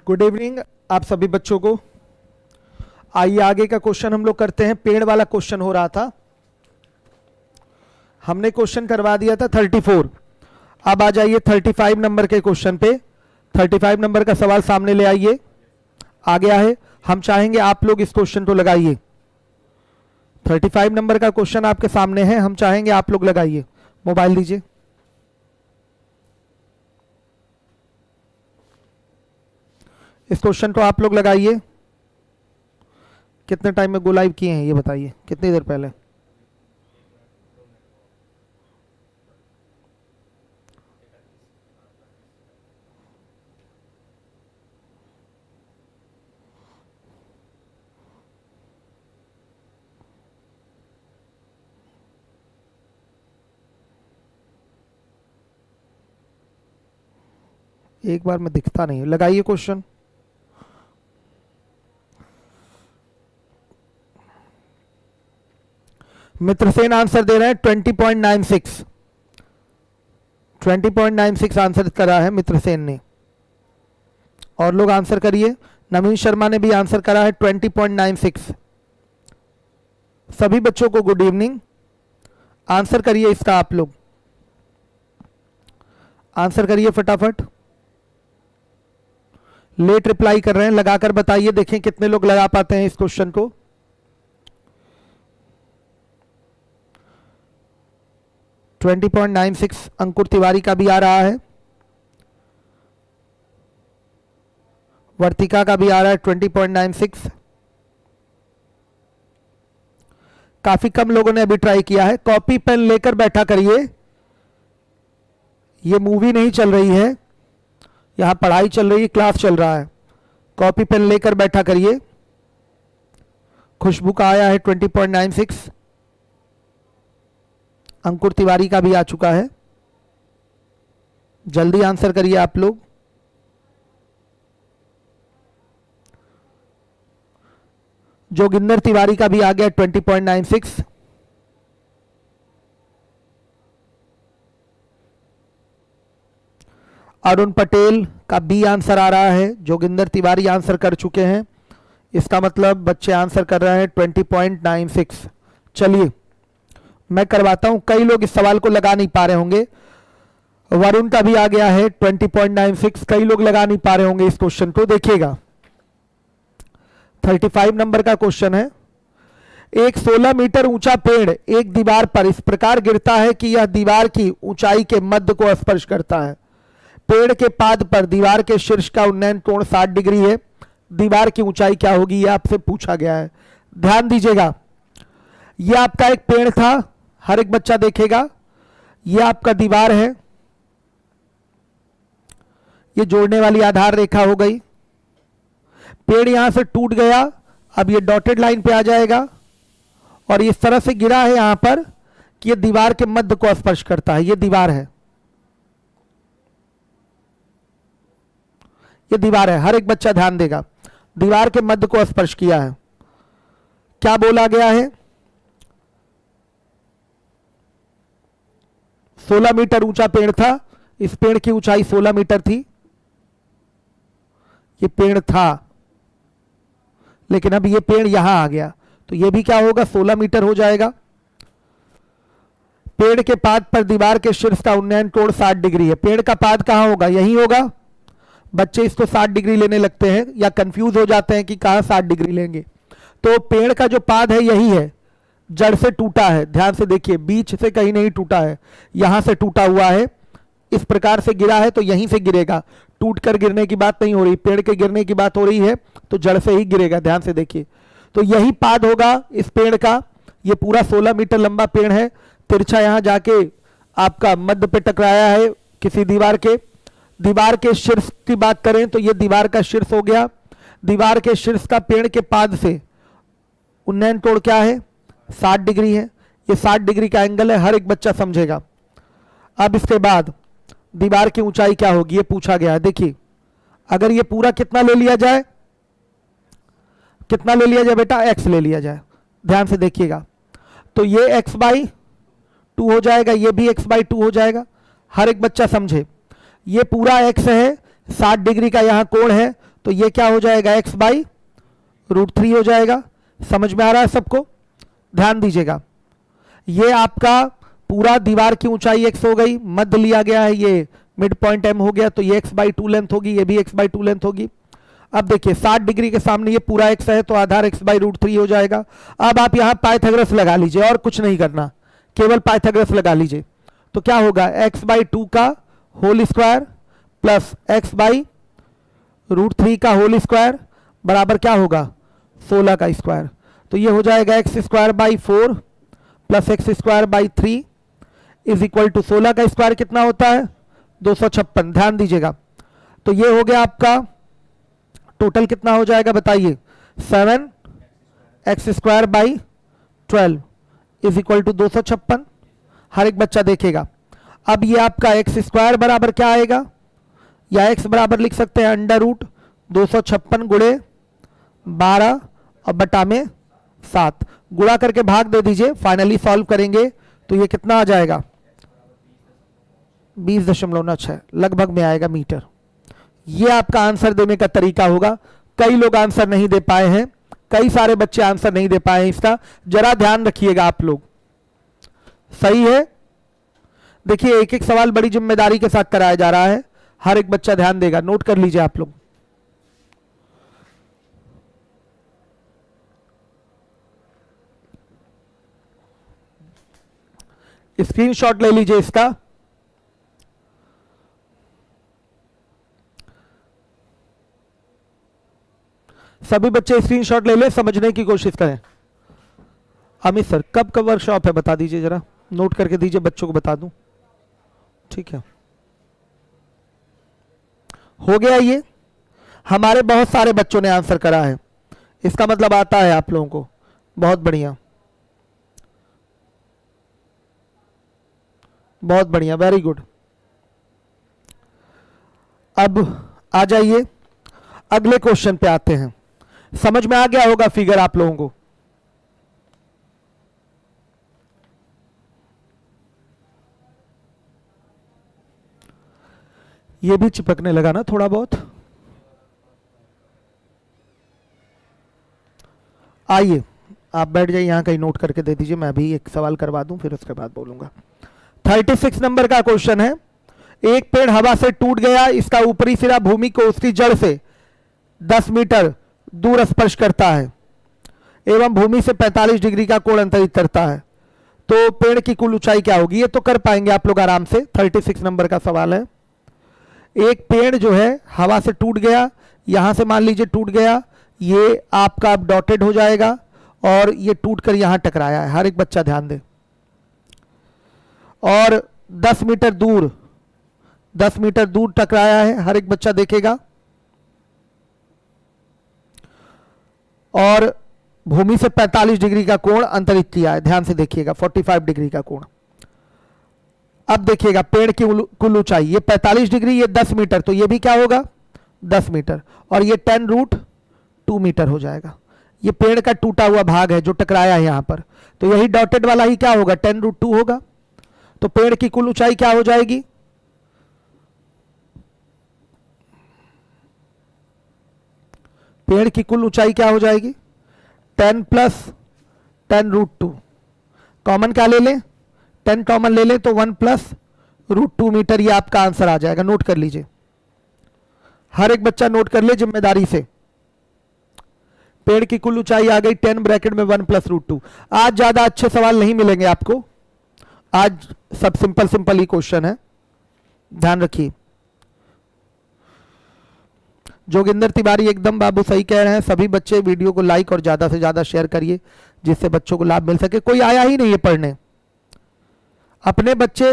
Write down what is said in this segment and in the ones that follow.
Good evening आप सभी बच्चों को। आइए आगे का क्वेश्चन हम लोग करते हैं। पेड़ वाला क्वेश्चन हो रहा था, हमने क्वेश्चन करवा दिया था 34। अब आ जाइए 35 नंबर के क्वेश्चन पे। 35 नंबर का सवाल सामने ले आइए। आ गया है, हम चाहेंगे आप लोग इस क्वेश्चन को लगाइए। 35 नंबर का क्वेश्चन आपके सामने है, हम चाहेंगे आप लोग लगाइए। मोबाइल दीजिए। इस क्वेश्चन को आप लोग लगाइए। कितने टाइम में गो लाइव किए हैं ये बताइए, कितनी देर पहले? एक बार में दिखता नहीं है, लगाइए क्वेश्चन। मित्रसेन आंसर दे रहे हैं 20.96। 20.96 आंसर करा है मित्रसेन ने। और लोग आंसर करिए। नवीन शर्मा ने भी आंसर करा है 20.96। सभी बच्चों को गुड इवनिंग। आंसर करिए इसका, आप लोग आंसर करिए फटाफट। लेट रिप्लाई कर रहे हैं, लगाकर बताइए, देखें कितने लोग लगा पाते हैं इस क्वेश्चन को। $20.96 अंकुर तिवारी का भी आ रहा है, वर्तिका का भी आ रहा है 20.96। काफी कम लोगों ने अभी ट्राई किया है। कॉपी पेन लेकर बैठा करिए, ये मूवी नहीं चल रही है, यहां पढ़ाई चल रही है, क्लास चल रहा है। कॉपी पेन लेकर बैठा करिए। खुशबू का आया है 20.96। अंकुर तिवारी का भी आ चुका है। जल्दी आंसर करिए आप लोग। जोगिंदर तिवारी का भी आ गया 20.96। अरुण पटेल का बी आंसर आ रहा है। जोगिंदर तिवारी आंसर कर चुके हैं, इसका मतलब बच्चे आंसर कर रहे हैं 20.96। चलिए मैं करवाता हूं, कई लोग इस सवाल को लगा नहीं पा रहे होंगे। वरुण का भी आ गया है 20.96। कई लोग लगा नहीं पा रहे होंगे इस क्वेश्चन को। देखिएगा 35 नंबर का क्वेश्चन है। एक 16 मीटर ऊंचा पेड़ एक दीवार पर इस प्रकार गिरता है कि यह दीवार की ऊंचाई के मध्य को स्पर्श करता है। पेड़ के पाद पर दीवार के शीर्ष का उन्नयन कोण 60 डिग्री है। दीवार की ऊंचाई क्या होगी, यह आपसे पूछा गया है। ध्यान दीजिएगा, यह आपका एक पेड़ था, हर एक बच्चा देखेगा। यह आपका दीवार है, यह जोड़ने वाली आधार रेखा हो गई। पेड़ यहां से टूट गया, अब यह डॉटेड लाइन पे आ जाएगा और इस तरह से गिरा है यहां पर कि यह दीवार के मध्य को स्पर्श करता है। यह दीवार है, यह दीवार है, हर एक बच्चा ध्यान देगा। दीवार के मध्य को स्पर्श किया है। क्या बोला गया है? 16 मीटर ऊंचा पेड़ था, इस पेड़ की ऊंचाई 16 मीटर थी। यह पेड़ था, लेकिन अब यह पेड़ यहां आ गया तो यह भी क्या होगा, 16 मीटर हो जाएगा। पेड़ के पाद पर दीवार के शीर्ष का उन्नयन कोण 60 डिग्री है। पेड़ का पाद कहां होगा, यही होगा। बच्चे इसको 60 डिग्री लेने लगते हैं या कंफ्यूज हो जाते हैं कि कहां 60 डिग्री लेंगे। तो पेड़ का जो पाद है यही है, जड़ से टूटा है। ध्यान से देखिए, बीच से कहीं नहीं टूटा है, यहां से टूटा हुआ है। इस प्रकार से गिरा है तो यहीं से गिरेगा, टूट कर गिरने की बात नहीं हो रही, पेड़ के गिरने की बात हो रही है, तो जड़ से ही गिरेगा। ध्यान से देखिए, तो यही पाद होगा इस पेड़ का। ये पूरा 16 मीटर लंबा पेड़ है। तिरछा यहां जाके आपका मध्य पे टकराया है किसी दीवार के। दीवार के शीर्ष की बात करें तो ये दीवार का शीर्ष हो गया। दीवार के शीर्ष का पेड़ के पाद से उन्नयन कोण क्या है, 60 डिग्री है। ये 60 डिग्री का एंगल है, हर एक बच्चा समझेगा। अब इसके बाद दीवार की ऊंचाई क्या होगी, ये पूछा गया है। देखिए, अगर ये पूरा कितना ले लिया जाए, कितना ले लिया जाए बेटा, x ले लिया जाए। ध्यान से देखिएगा, तो ये x/2 हो जाएगा, ये भी x/2 हो जाएगा। हर एक बच्चा समझे, ये पूरा x है, 60 डिग्री का यहां कोण है, तो ये क्या हो जाएगा, x बाई √3 हो जाएगा। समझ में आ रहा है सबको? ध्यान दीजिएगा, ये आपका पूरा दीवार की ऊंचाई x हो गई, मध्य लिया गया है, ये मिड पॉइंट m हो गया, तो ये x बाई 2 लेंथ होगी, ये भी x बाई 2 लेंथ होगी। अब देखिए 60 डिग्री के सामने ये पूरा x है, तो आधार x बाई √3 हो जाएगा। अब आप यहां पाइथागोरस लगा लीजिए, और कुछ नहीं करना, केवल पाइथागोरस लगा लीजिए। तो क्या होगा, x बाई 2 का whole square plus x by √3 का होल स्क्वायर बराबर क्या होगा, 16 का स्क्वायर। तो ये हो जाएगा x square by 4 plus x square by 3 is equal to 16 का स्क्वायर कितना होता है, 256। ध्यान दीजिएगा, तो ये हो गया आपका टोटल कितना हो जाएगा बताइए, 7x square by 12 is equal to 256। हर एक बच्चा देखेगा। अब ये आपका x स्क्वायर बराबर क्या आएगा, या x बराबर लिख सकते हैं √256 गुणे 12 और बटा में 7, गुणा करके भाग दे दीजिए। फाइनली सॉल्व करेंगे तो ये कितना आ जाएगा, 20.6 लगभग में आएगा मीटर। ये आपका आंसर देने का तरीका होगा। कई लोग आंसर नहीं दे पाए हैं, कई सारे बच्चे आंसर नहीं दे पाए हैं इसका, जरा ध्यान रखिएगा आप लोग। सही है? देखिए एक एक सवाल बड़ी जिम्मेदारी के साथ कराया जा रहा है, हर एक बच्चा ध्यान देगा, नोट कर लीजिए आप लोग। स्क्रीनशॉट ले लीजिए इसका। सभी बच्चे स्क्रीनशॉट ले ले, समझने की कोशिश करें। अमित सर कब कब वर्कशॉप है बता दीजिए, जरा नोट करके दीजिए, बच्चों को बता दूं। ठीक है, हो गया। ये हमारे बहुत सारे बच्चों ने आंसर करा है, इसका मतलब आता है आप लोगों को। बहुत बढ़िया, बहुत बढ़िया, वेरी गुड। अब आ जाइए अगले क्वेश्चन पे आते हैं। समझ में आ गया होगा फिगर आप लोगों को। ये भी चिपकने लगा ना थोड़ा बहुत। आइए आप बैठ जाइए, यहां कहीं नोट करके दे दीजिए, मैं भी एक सवाल करवा दूं फिर उसके बाद बोलूंगा। 36 नंबर का क्वेश्चन है। एक पेड़ हवा से टूट गया, इसका ऊपरी सिरा भूमि को उसकी जड़ से 10 मीटर दूर स्पर्श करता है एवं भूमि से 45 डिग्री का कोण अंतरित करता है, तो पेड़ की कुल ऊंचाई क्या होगी? ये तो कर पाएंगे आप लोग आराम से। 36 नंबर का सवाल है। एक पेड़ जो है हवा से टूट गया, यहां से मान लीजिए टूट गया, ये आपका डॉटेड हो जाएगा और ये टूटकर यहां टकराया है। हर एक बच्चा ध्यान दे। और 10 मीटर दूर, 10 मीटर दूर टकराया है, हर एक बच्चा देखेगा। और भूमि से 45 डिग्री का कोण अंतरित किया है, ध्यान से देखिएगा, 45 डिग्री का कोण। अब देखिएगा पेड़ की कुल ऊंचाई, ये 45 डिग्री, ये 10 मीटर, तो ये भी क्या होगा 10 मीटर, और ये 10√2 मीटर हो जाएगा। ये पेड़ का टूटा हुआ भाग है जो टकराया है यहां पर, तो यही डॉटेड वाला ही क्या होगा 10√2 होगा। तो पेड़ की कुल ऊंचाई क्या हो जाएगी? पेड़ की कुल ऊंचाई क्या हो जाएगी? 10 + 10√2। कॉमन क्या ले लें? 10 कॉमन ले लें तो 1 + √2 मीटर, ये आपका आंसर आ जाएगा। नोट कर लीजिए, हर एक बच्चा नोट कर ले जिम्मेदारी से। पेड़ की कुल ऊंचाई आ गई 10 ब्रैकेट में 1 + √2। आज ज्यादा अच्छे सवाल नहीं मिलेंगे आपको, आज सब सिंपल सिंपल ही क्वेश्चन है, ध्यान रखिए। जोगिंदर तिवारी एकदम बाबू सही कह रहे हैं। सभी बच्चे वीडियो को लाइक और ज्यादा से ज्यादा शेयर करिए जिससे बच्चों को लाभ मिल सके। कोई आया ही नहीं है पढ़ने, अपने बच्चे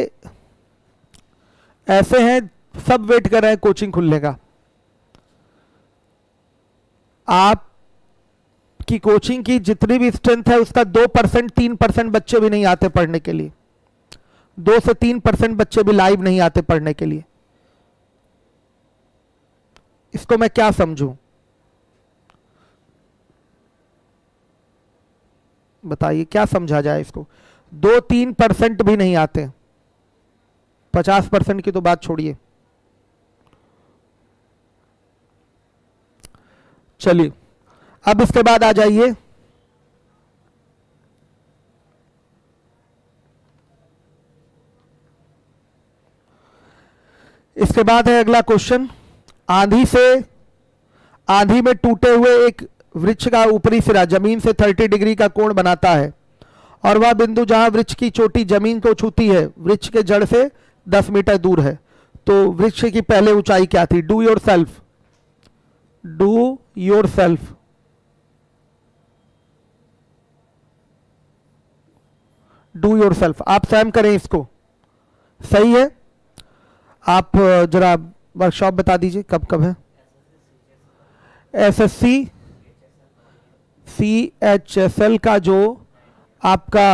ऐसे हैं सब वेट कर रहे हैं कोचिंग खुलने का। आप की कोचिंग की जितनी भी स्ट्रेंथ है उसका 2% 3% बच्चे भी नहीं आते पढ़ने के लिए, 2 से 3% बच्चे भी लाइव नहीं आते पढ़ने के लिए। इसको मैं क्या समझूं बताइए, क्या समझा जाए इसको? 2-3% भी नहीं आते, 50% की तो बात छोड़िए। चलिए अब इसके बाद आ जाइए इसके बाद है अगला क्वेश्चन। आंधी में टूटे हुए एक वृक्ष का ऊपरी सिरा जमीन से 30 डिग्री का कोण बनाता है और वह बिंदु जहां वृक्ष की चोटी जमीन को छूती है वृक्ष के जड़ से 10 मीटर दूर है। तो वृक्ष की पहले ऊंचाई क्या थी? Do your self, do your self. Do your self, आप स्वयं करें इसको। सही है। आप जरा वर्कशॉप बता दीजिए कब कब है? एसएससी CHSL का जो आपका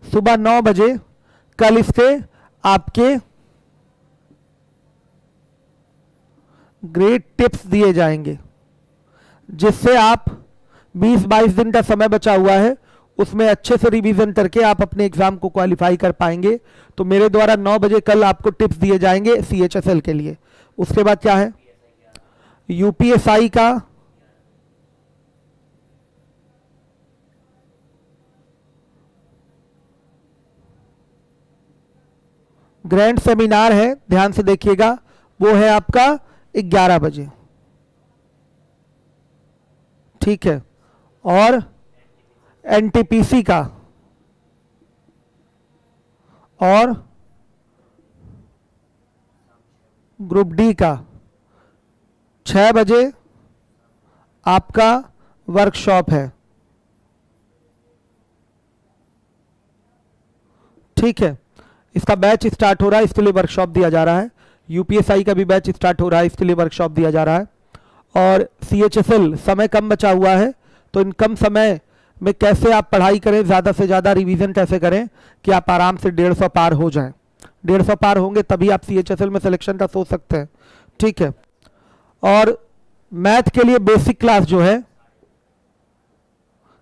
सुबह 9 बजे कल इसके आपके ग्रेड टिप्स दिए जाएंगे, जिससे आप 20-22 दिन का समय बचा हुआ है उसमें अच्छे से रिवीजन करके आप अपने एग्जाम को क्वालिफाई कर पाएंगे। तो मेरे द्वारा 9 बजे कल आपको टिप्स दिए जाएंगे CHSL के लिए। उसके बाद क्या है? UPSI का ग्रैंड सेमिनार है, ध्यान से देखिएगा, वो है आपका 11 बजे। ठीक है। और NTPC का और ग्रुप डी का 6 बजे आपका वर्कशॉप है। ठीक है। इसका बैच स्टार्ट हो रहा है, इसके लिए वर्कशॉप दिया जा रहा है। UPSI का भी बैच स्टार्ट हो रहा है, इसके लिए वर्कशॉप दिया जा रहा है। और CHSL समय कम बचा हुआ है, तो इन कम समय में कैसे आप पढ़ाई करें, ज़्यादा से ज़्यादा रिवीजन कैसे करें कि आप आराम से 150 पार हो जाएं। 150 पार होंगे तभी आप CHSL में सिलेक्शन का सोच सकते हैं। ठीक है। और मैथ के लिए बेसिक क्लास जो है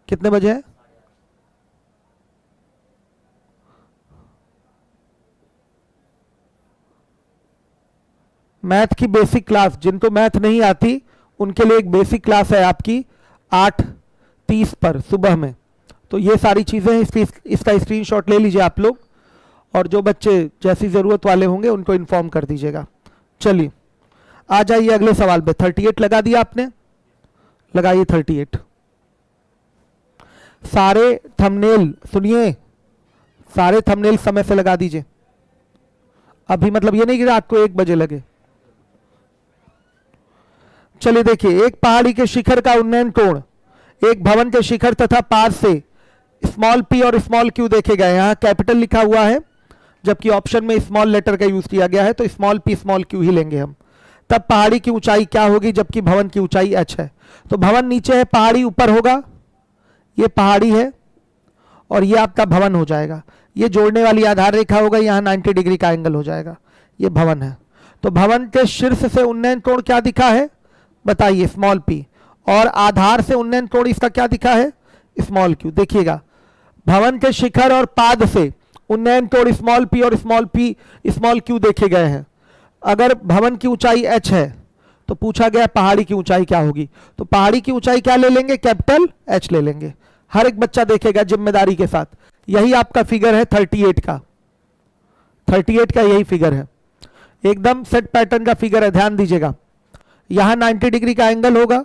कितने बजे है? मैथ की बेसिक क्लास, जिनको मैथ नहीं आती उनके लिए एक बेसिक क्लास है आपकी 8:30 पर सुबह में। तो ये सारी चीज़ें हैं, इसका स्क्रीनशॉट ले लीजिए आप लोग, और जो बच्चे जैसी ज़रूरत वाले होंगे उनको इन्फॉर्म कर दीजिएगा। चलिए आ जाइए अगले सवाल पे। 38 लगा दिया आपने, लगाइए 38। सारे थंबनेल सुनिए, सारे थंबनेल समय से लगा दीजिए अभी, मतलब ये नहीं कि रात को 1 बजे लगे। चलिए देखिए, एक पहाड़ी के शिखर का उन्नयन कोण एक भवन के शिखर तथा पास से स्मॉल p और स्मॉल q देखे गए। यहां कैपिटल लिखा हुआ है, जबकि ऑप्शन में स्मॉल लेटर का यूज किया गया है, तो स्मॉल p स्मॉल q ही लेंगे हम। तब पहाड़ी की ऊंचाई क्या होगी जबकि भवन की ऊंचाई h है? तो भवन नीचे है, पहाड़ी ऊपर होगा। ये पहाड़ी है और ये आपका भवन हो जाएगा। ये जोड़ने वाली आधार रेखा होगा, यहाँ 90 डिग्री का एंगल हो जाएगा। ये भवन है। तो भवन के शीर्ष से उन्नयन कोण क्या दिखा है बताइए? Small p। और आधार से उन्नयन कोण इसका क्या दिखा है? Small q। देखिएगा, भवन के शिखर और पाद से उन्नयन कोण स्मॉल p और स्मॉल p स्मॉल q देखे गए हैं। अगर भवन की ऊंचाई h है तो पूछा गया पहाड़ी की ऊंचाई क्या होगी, तो पहाड़ी की ऊंचाई क्या ले लेंगे? कैपिटल H ले लेंगे। हर एक बच्चा देखेगा जिम्मेदारी के साथ। यही आपका फिगर है 38 का। 38 का यही फिगर है, एकदम सेट पैटर्न का फिगर है, ध्यान दीजिएगा। यहां 90 डिग्री का एंगल होगा,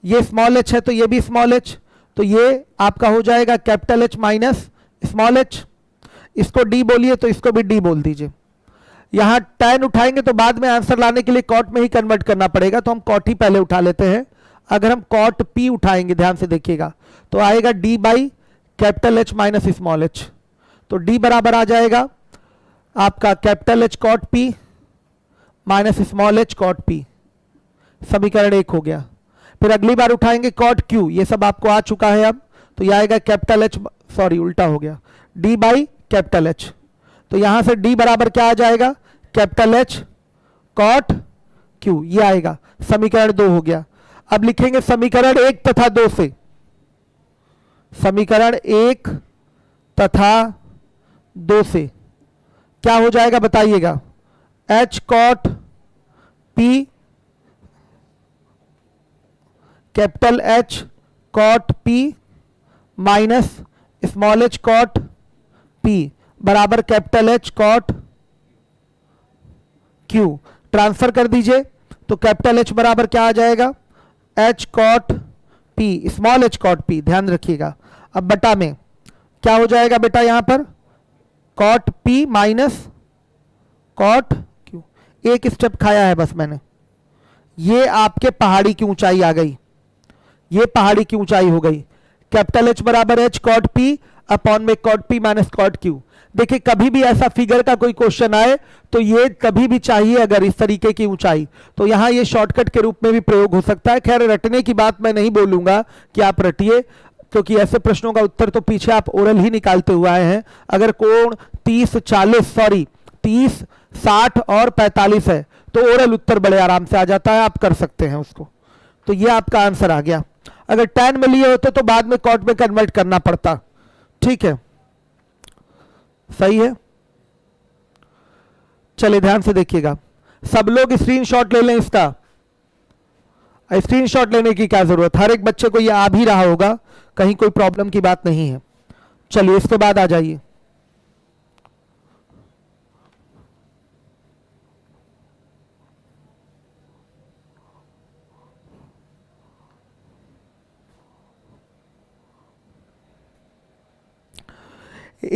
ये स्मॉल h है तो ये भी स्मॉल h, तो ये आपका हो जाएगा capital H minus small h। इसको d बोलिए तो इसको भी d बोल दीजिए। यहां tan उठाएंगे तो बाद में आंसर लाने के लिए कॉट में ही कन्वर्ट करना पड़ेगा, तो हम कॉट ही पहले उठा लेते हैं। अगर हम कॉट p उठाएंगे, ध्यान से देखिएगा, तो आएगा d by capital H minus small h। तो d बराबर आ जाएगा आपका capital H cot p minus small h cot p। समीकरण 1 हो गया। फिर अगली बार उठाएंगे कॉट q, ये सब आपको आ चुका है अब, तो यह आएगा कैपिटल H, सॉरी उल्टा हो गया, d बाई कैपिटल H। तो यहां से d बराबर क्या आ जाएगा? कैपिटल H कॉट q, ये आएगा। समीकरण 2 हो गया। अब लिखेंगे समीकरण 1 तथा 2 से। समीकरण 1 तथा 2 से क्या हो जाएगा बताइएगा? h cot p capital H cot P minus small H cot P बराबर capital H cot Q. Transfer कर दीजिए तो कैपिटल एच बराबर क्या आ जाएगा, H cot P small H cot P, ध्यान रखिएगा। अब बटा में क्या हो जाएगा बेटा, यहां पर cot P minus cot Q. एक स्टेप खाया है बस मैंने। ये आपके पहाड़ी की ऊंचाई आ गई, ये पहाड़ी की ऊंचाई हो गई। कैपिटल एच बराबर एच कॉट पी अपॉन में cot P minus cot Q. देखिए कभी भी ऐसा फिगर का कोई क्वेश्चन आए तो ये कभी भी चाहिए अगर इस तरीके की ऊंचाई, तो यहां ये शॉर्टकट के रूप में भी प्रयोग हो सकता है। खैर रटने की बात मैं नहीं बोलूंगा कि आप रटिए, क्योंकि ऐसे प्रश्नों का उत्तर तो पीछे आप ओरल ही निकालते हुए आए हैं। अगर कोण 30 60 और 45 है तो ओरल उत्तर बड़े आराम से आ जाता है, आप कर सकते हैं उसको। तो ये आपका आंसर आ गया। अगर tan में लिए होते तो बाद में कॉट में कन्वर्ट करना पड़ता। ठीक है, सही है। चलिए ध्यान से देखिएगा, सब लोग स्क्रीनशॉट ले लें इसका। स्क्रीनशॉट लेने की क्या जरूरत, हर एक बच्चे को ये आ भी रहा होगा, कहीं कोई प्रॉब्लम की बात नहीं है। चलिए इसके बाद आ जाइए।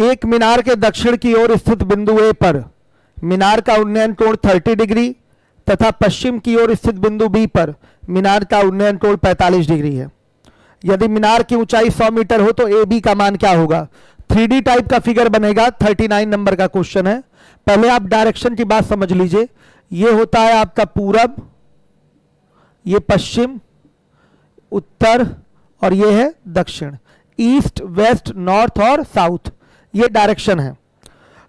एक मीनार के दक्षिण की ओर स्थित बिंदु ए पर मीनार का उन्नयन कोण 30 डिग्री तथा पश्चिम की ओर स्थित बिंदु बी पर मीनार का उन्नयन कोण 45 डिग्री है। यदि मीनार की ऊंचाई 100 मीटर हो तो ए बी का मान क्या होगा। 3D टाइप का फिगर बनेगा, 39 नंबर का क्वेश्चन है। पहले आप डायरेक्शन की बात समझ लीजिए। ये होता है आपका पूरब, ये पश्चिम, उत्तर और ये है दक्षिण, ईस्ट वेस्ट नॉर्थ और साउथ, ये डायरेक्शन है।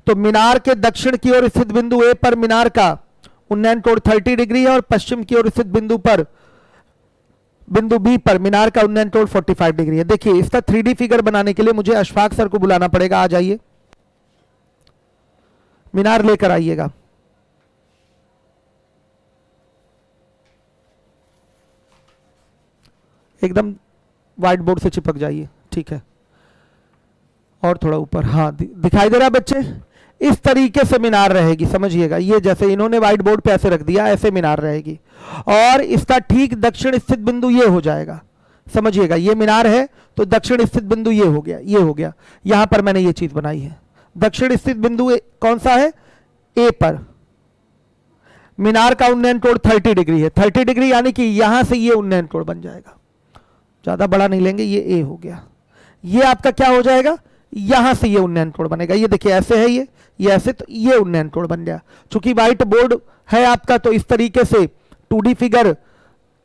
तो मीनार के दक्षिण की ओर स्थित बिंदु ए पर मीनार का उन्नयन कोण 30 डिग्री है और पश्चिम की ओर स्थित बिंदु बी पर मीनार का उन्नयन कोण 45 डिग्री है। देखिए इसका 3D फिगर बनाने के लिए मुझे अशफाक सर को बुलाना पड़ेगा, आ जाइए, मीनार लेकर आइएगा। एकदम व्हाइट बोर्ड से चिपक जाइए, ठीक है, और थोड़ा ऊपर, हाँ दिखाई दे रहा है बच्चे। इस तरीके से मीनार रहेगी, समझिएगा। ये जैसे इन्होंने व्हाइट बोर्ड पे ऐसे रख दिया, ऐसे मीनार रहेगी और इसका ठीक दक्षिण स्थित बिंदु ये हो जाएगा, समझिएगा। ये मीनार है तो दक्षिण स्थित बिंदु ये हो गया, ये हो गया। यहां पर मैंने ये चीज बनाई है। दक्षिण स्थित बिंदु कौन सा है, ए पर। मीनार का उन्नयन कोण 30 डिग्री है, 30 डिग्री यानी कि यहां से ये उन्नयन कोण बन जाएगा। ज्यादा बड़ा नहीं लेंगे, ये ए हो गया। ये आपका क्या हो जाएगा, यहां से ये उन्नयन कोण बनेगा। ये देखिए ऐसे है, ये ऐसे, तो ये उन्नयन कोण बन गया। चूंकि व्हाइट बोर्ड है आपका तो इस तरीके से 2D फिगर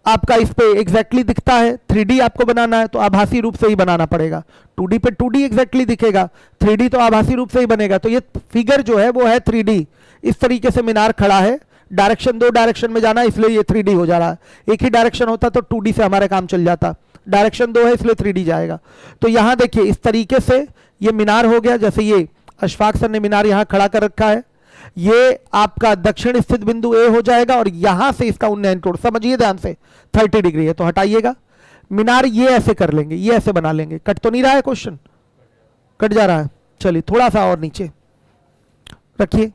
आपका इस पे एग्जैक्टली दिखता है। 3D आपको बनाना है तो आभासी रूप से ही बनाना पड़ेगा। 2D पे 2D एग्जैक्टली दिखेगा, 3D तो आभासी रूप से ही बनेगा। तो ये फिगर जो है वो है 3D। इस तरीके से मीनार खड़ा है, डायरेक्शन 2 डायरेक्शन में जाना है इसलिए ये 3D हो जा रहा है। एक ही डायरेक्शन होता तो 2D से हमारा काम चल जाता, डायरेक्शन 2 है इसलिए 3D जाएगा। तो यहां देखिए इस तरीके से ये मीनार हो गया। जैसे ये अशफाक सर ने मीनार यहां खड़ा कर रखा है, ये आपका दक्षिण स्थित बिंदु ए हो जाएगा और यहां से इसका उन्नयन कोण, समझिए ध्यान से, 30 डिग्री है। तो हटाइएगा मीनार, ये ऐसे कर लेंगे, ये ऐसे बना लेंगे। कट तो नहीं रहा है क्वेश्चन, कट जा रहा है। चलिए थोड़ा सा और नीचे रखिए।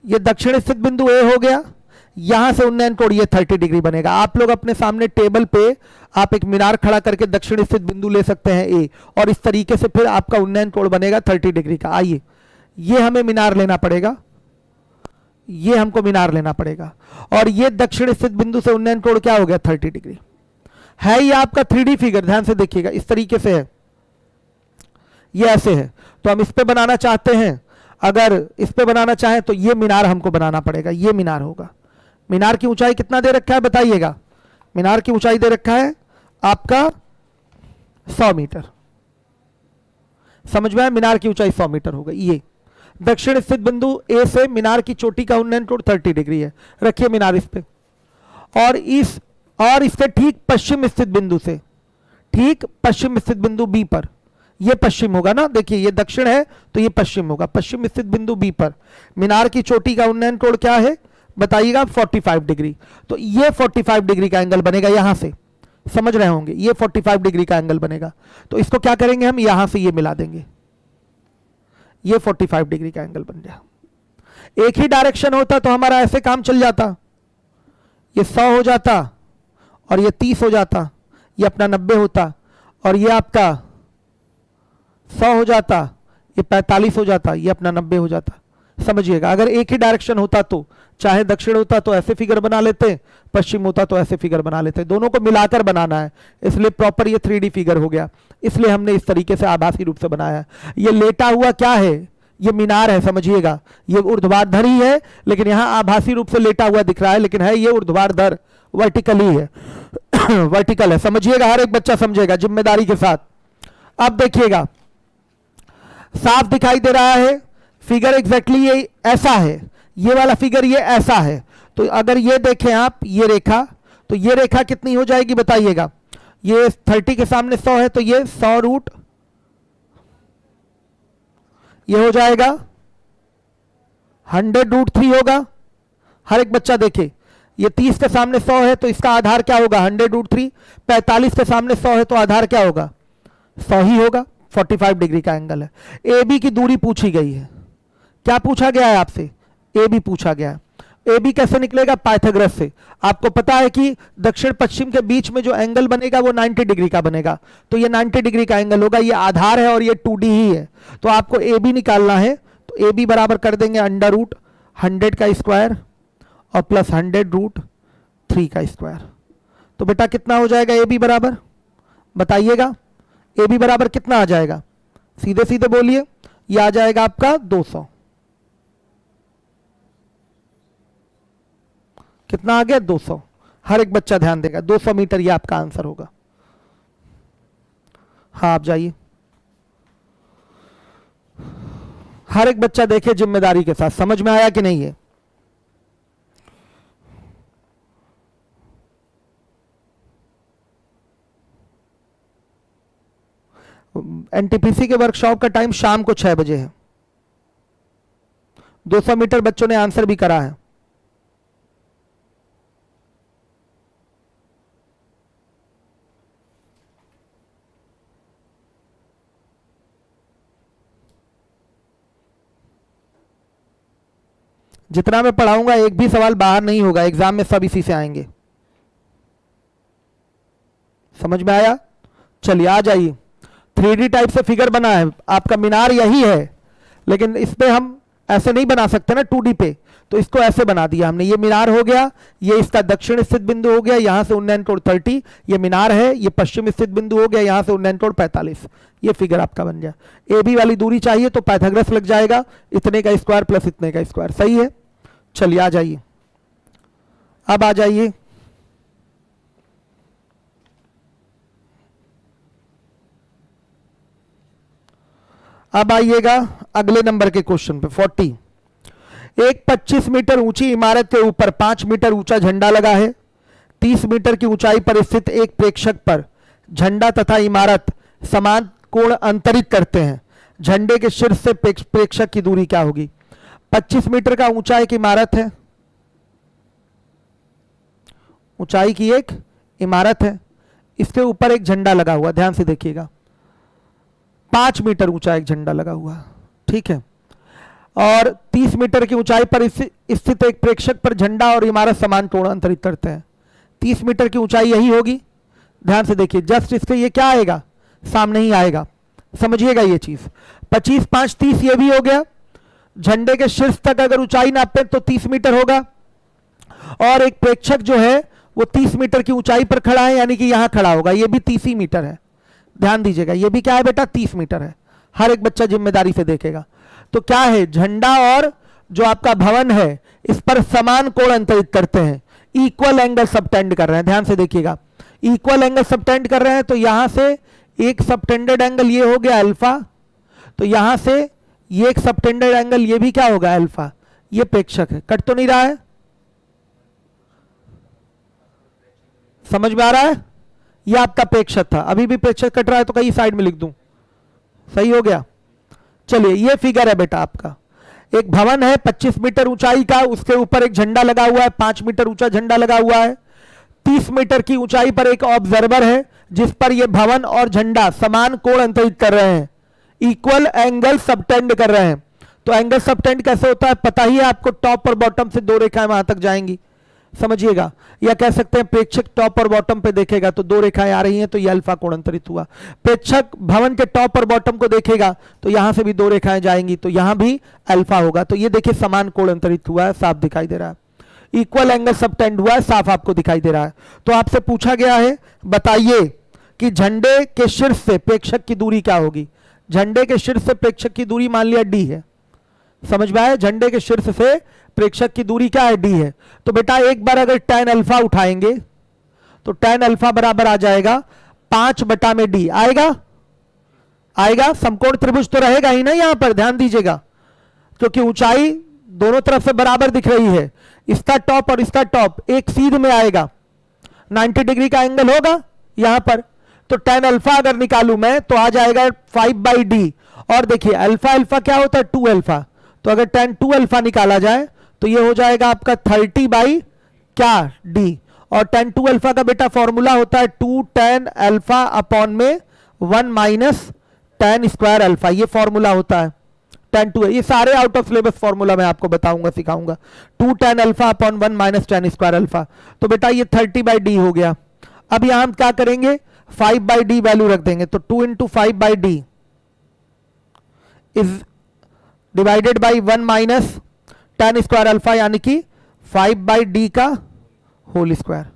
ये दक्षिण स्थित बिंदु ए हो गया, यहां से उन्नयन कोण ये 30 डिग्री बनेगा। आप लोग अपने सामने टेबल पे आप एक मीनार खड़ा करके दक्षिण स्थित बिंदु ले सकते हैं ए, और इस तरीके से फिर आपका उन्नयन कोण बनेगा 30 डिग्री का। आइए ये हमें मीनार लेना पड़ेगा, ये हमको मीनार लेना पड़ेगा, और ये दक्षिण स्थित बिंदु से उन्नयन कोण क्या हो गया 30 डिग्री है। ये आपका 3D फिगर, ध्यान से देखिएगा, इस तरीके से है, ये ऐसे है। तो हम इस पे बनाना चाहते हैं, अगर इस पे बनाना चाहें तो ये मीनार हमको बनाना पड़ेगा, ये मीनार होगा। मीनार की ऊंचाई कितना दे रखा है बताइएगा। मीनार की ऊंचाई दे रखा है आपका 100 मीटर, समझ में आया। मीनार की ऊंचाई 100 मीटर हो गई। ये दक्षिण स्थित बिंदु ए से मीनार की चोटी का उन्नयन कोण 30 डिग्री है। रखिए मीनार इस पे, और इसके ठीक पश्चिम स्थित बिंदु से, ठीक पश्चिम स्थित बिंदु बी पर, ये पश्चिम होगा ना, देखिए ये दक्षिण है तो ये पश्चिम होगा। पश्चिम स्थित बिंदु बी पर मीनार की चोटी का उन्नयन कोण क्या है बताइएगा 45 डिग्री। तो ये 45 डिग्री का एंगल बनेगा यहां से, समझ रहे होंगे, ये 45 डिग्री का एंगल बनेगा। तो इसको क्या करेंगे हम, यहां से ये मिला देंगे, ये 45 डिग्री का एंगल बन गया। एक ही डायरेक्शन होता तो हमारा ऐसे काम चल जाता, ये 100 हो जाता और ये 30 हो जाता, ये अपना 90 होता और ये आपका 100 हो जाता, ये 45 हो जाता, ये अपना 90 हो जाता। समझिएगा, अगर एक ही डायरेक्शन होता तो, चाहे दक्षिण होता तो ऐसे फिगर बना लेते, पश्चिम होता तो ऐसे फिगर बना लेते। दोनों को मिलाकर बनाना है, इसलिए प्रॉपर ये 3D फिगर हो गया, इसलिए हमने इस तरीके से आभासी रूप से बनाया है। ये लेटा हुआ क्या है, ये मीनार है, समझिएगा, ये ऊर्ध्वाधर ही है, लेकिन यहां आभासी रूप से लेटा हुआ दिख रहा है, लेकिन है ये ऊर्ध्वाधर, वर्टिकली है वर्टिकल है। समझिएगा, हर एक बच्चा समझेगा जिम्मेदारी के साथ। अब देखिएगा, साफ दिखाई दे रहा है फिगर, एग्जैक्टली ये ऐसा है, ये वाला फिगर ये ऐसा है। तो अगर ये देखें आप, ये रेखा, तो ये रेखा कितनी हो जाएगी बताइएगा, ये 30 के सामने 100 है, तो ये 100 रूट ये हो जाएगा 100 रूट 3 होगा। हर एक बच्चा देखे, ये 30 के सामने 100 है तो इसका आधार क्या होगा 100 रूट 3। 45 के सामने 100 है तो आधार क्या होगा 100 ही होगा। 45 डिग्री का एंगल है। ए बी की दूरी पूछी गई है, क्या पूछा गया है आपसे, ए बी पूछा गया है। ए बी कैसे निकलेगा, पाइथागोरस से। आपको पता है कि दक्षिण पश्चिम के बीच में जो एंगल बनेगा वो 90 डिग्री का बनेगा, तो ये 90 डिग्री का एंगल होगा। ये आधार है और ये 2D ही है, तो आपको ए बी निकालना है। तो ए बी बराबर कर देंगे अंडर रूट 100 का स्क्वायर और प्लस 100 रूट 3 का स्क्वायर। तो बेटा कितना हो जाएगा ए बी बराबर, बताइएगा ए बी बराबर कितना आ जाएगा, सीधे सीधे बोलिए, ये आ जाएगा आपका 200। कितना आ गया 200। हर एक बच्चा ध्यान देगा, 200 मीटर ये आपका आंसर होगा। हाँ आप जाइए, हर एक बच्चा देखे जिम्मेदारी के साथ, समझ में आया कि नहीं है। एनटीपीसी के वर्कशॉप का टाइम शाम को 6 बजे है। 200 मीटर बच्चों ने आंसर भी करा है। जितना मैं पढ़ाऊंगा एक भी सवाल बाहर नहीं होगा, एग्जाम में सब इसी से आएंगे। समझ में आया, चलिए आ जाइए। 3D टाइप से फिगर बना है, आपका मीनार यही है, लेकिन इस पे हम ऐसे नहीं बना सकते ना 2D पे, तो इसको ऐसे बना दिया हमने। ये मीनार हो गया, ये इसका दक्षिण स्थित बिंदु हो गया, यहां से उन्नयन कोण 30, ये मीनार है, ये पश्चिम स्थित बिंदु हो गया, यहां से उन्नयन कोण 45। ये फिगर आपका बन गया। ए बी वाली दूरी चाहिए तो पाइथागोरस लग जाएगा, इतने का स्क्वायर प्लस इतने का स्क्वायर, सही है। चलिए आ जाइए, अब आ जाइए। अब आइएगा अगले नंबर के क्वेश्चन पे 40। एक 25 मीटर ऊंची इमारत के ऊपर 5 मीटर ऊंचा झंडा लगा है। 30 मीटर की ऊंचाई पर स्थित एक प्रेक्षक पर झंडा तथा इमारत समान कोण अंतरित करते हैं। झंडे के शीर्ष से प्रेक्षक की दूरी क्या होगी। 25 मीटर का ऊंचा एक इमारत है, ऊंचाई की एक इमारत है, इसके ऊपर एक झंडा लगा हुआ, ध्यान से देखिएगा। 5 मीटर ऊंचा एक झंडा लगा हुआ, ठीक है। और 30 मीटर की ऊंचाई पर स्थित एक प्रेक्षक पर झंडा और इमारत समान कोण अंतरित करते हैं। 30 मीटर की ऊंचाई यही होगी, ध्यान से देखिए। जस्ट इसके ये क्या आएगा, सामने ही आएगा, समझिएगा ये चीज। 25 5 30 ये भी हो गया। झंडे के शीर्ष तक अगर ऊंचाई नापे तो 30 मीटर होगा, और एक प्रेक्षक जो है वो 30 मीटर की ऊंचाई पर खड़ा है, यानी कि यहां खड़ा होगा, ये भी 30 ही मीटर है। ध्यान दीजिएगा, ये भी क्या है बेटा 30 मीटर है। हर एक बच्चा जिम्मेदारी से देखेगा। तो क्या है, झंडा और जो आपका भवन है इस पर समान कोण अंतरित करते हैं, इक्वल एंगल सबटेंड कर रहे हैं। ध्यान से देखिएगा, इक्वल एंगल सबटेंड कर रहे हैं, तो यहां से एक सबटेंडेड एंगल ये हो गया अल्फा, तो यहां से ये एक सबटेंडेड एंगल ये भी क्या होगा अल्फा। ये प्रेक्षक है, कट तो नहीं रहा है, समझ में आ रहा है। ये आपका प्रेक्षक था, अभी भी प्रेक्षक कट रहा है तो कहीं साइड में लिख दूं, सही हो गया। चलिए ये फिगर है बेटा आपका, एक भवन है 25 मीटर ऊंचाई का, उसके ऊपर एक झंडा लगा हुआ है, 5 मीटर ऊंचा झंडा लगा हुआ है। 30 मीटर की ऊंचाई पर एक ऑब्जर्वर है जिस पर यह भवन और झंडा समान कोण अंतरित कर रहे हैं, इक्वल एंगल सबटेंड कर रहे हैं। तो एंगल सबटेंड कैसे होता है पता ही है आपको, टॉप और बॉटम से दो रेखाएं वहां तक जाएंगी, समझिएगा। या कह सकते हैं प्रेक्षक टॉप और बॉटम पे देखेगा तो दो रेखाएं आ रही हैं तो ये अल्फा कोण अंतरित हुआ। प्रेक्षक भवन के टॉप और बॉटम को देखेगा तो यहां से भी दो रेखाएं जाएंगी तो यहां भी अल्फा होगा। तो ये देखिए समान कोण अंतरित हुआ है, साफ दिखाई दे रहा है। इक्वल एंगल सबटेंड हुआ है, साफ आपको दिखाई दे रहा है। तो आपसे पूछा गया है बताइए कि झंडे के शीर्ष से प्रेक्षक की दूरी क्या होगी। झंडे के शीर्ष से प्रेक्षक की दूरी मान लिया डी है, समझ में आया। झंडे के शीर्ष से प्रेक्षक की दूरी क्या है, डी है। तो बेटा एक बार अगर tan अल्फा उठाएंगे तो tan अल्फा बराबर आ जाएगा 5 बटा में डी। आएगा समकोण त्रिभुज तो रहेगा ही ना, यहां पर ध्यान दीजिएगा, क्योंकि ऊंचाई दोनों तरफ से बराबर दिख रही है। इसका टॉप और इसका टॉप एक सीध में आएगा, 90 डिग्री का एंगल होगा यहां पर। तो tan अल्फा अगर निकालू मैं तो आ जाएगा 5/d। और देखिए अल्फा अल्फा क्या होता है 2 अल्फा, तो अगर tan 2 अल्फा निकाला जाए तो ये हो जाएगा आपका 30/d। और tan 2 अल्फा का बेटा फॉर्मूला होता है 2 tan अल्फा अपॉन में 1 माइनस tan स्क्वायर अल्फा, ये फॉर्मूला होता है tan 2। ये सारे आउट ऑफ सिलेबस फॉर्मूला मैं आपको बताऊंगा, सिखाऊंगा। 2 tan alpha upon 1 minus tan square alpha. तो बेटा ये 30/d हो गया। अब यहां हम क्या करेंगे 5/d वैल्यू रख देंगे, तो 2 into 5/d is divided by 1 minus tan square alpha, यानी कि 5/d का होल स्क्वायर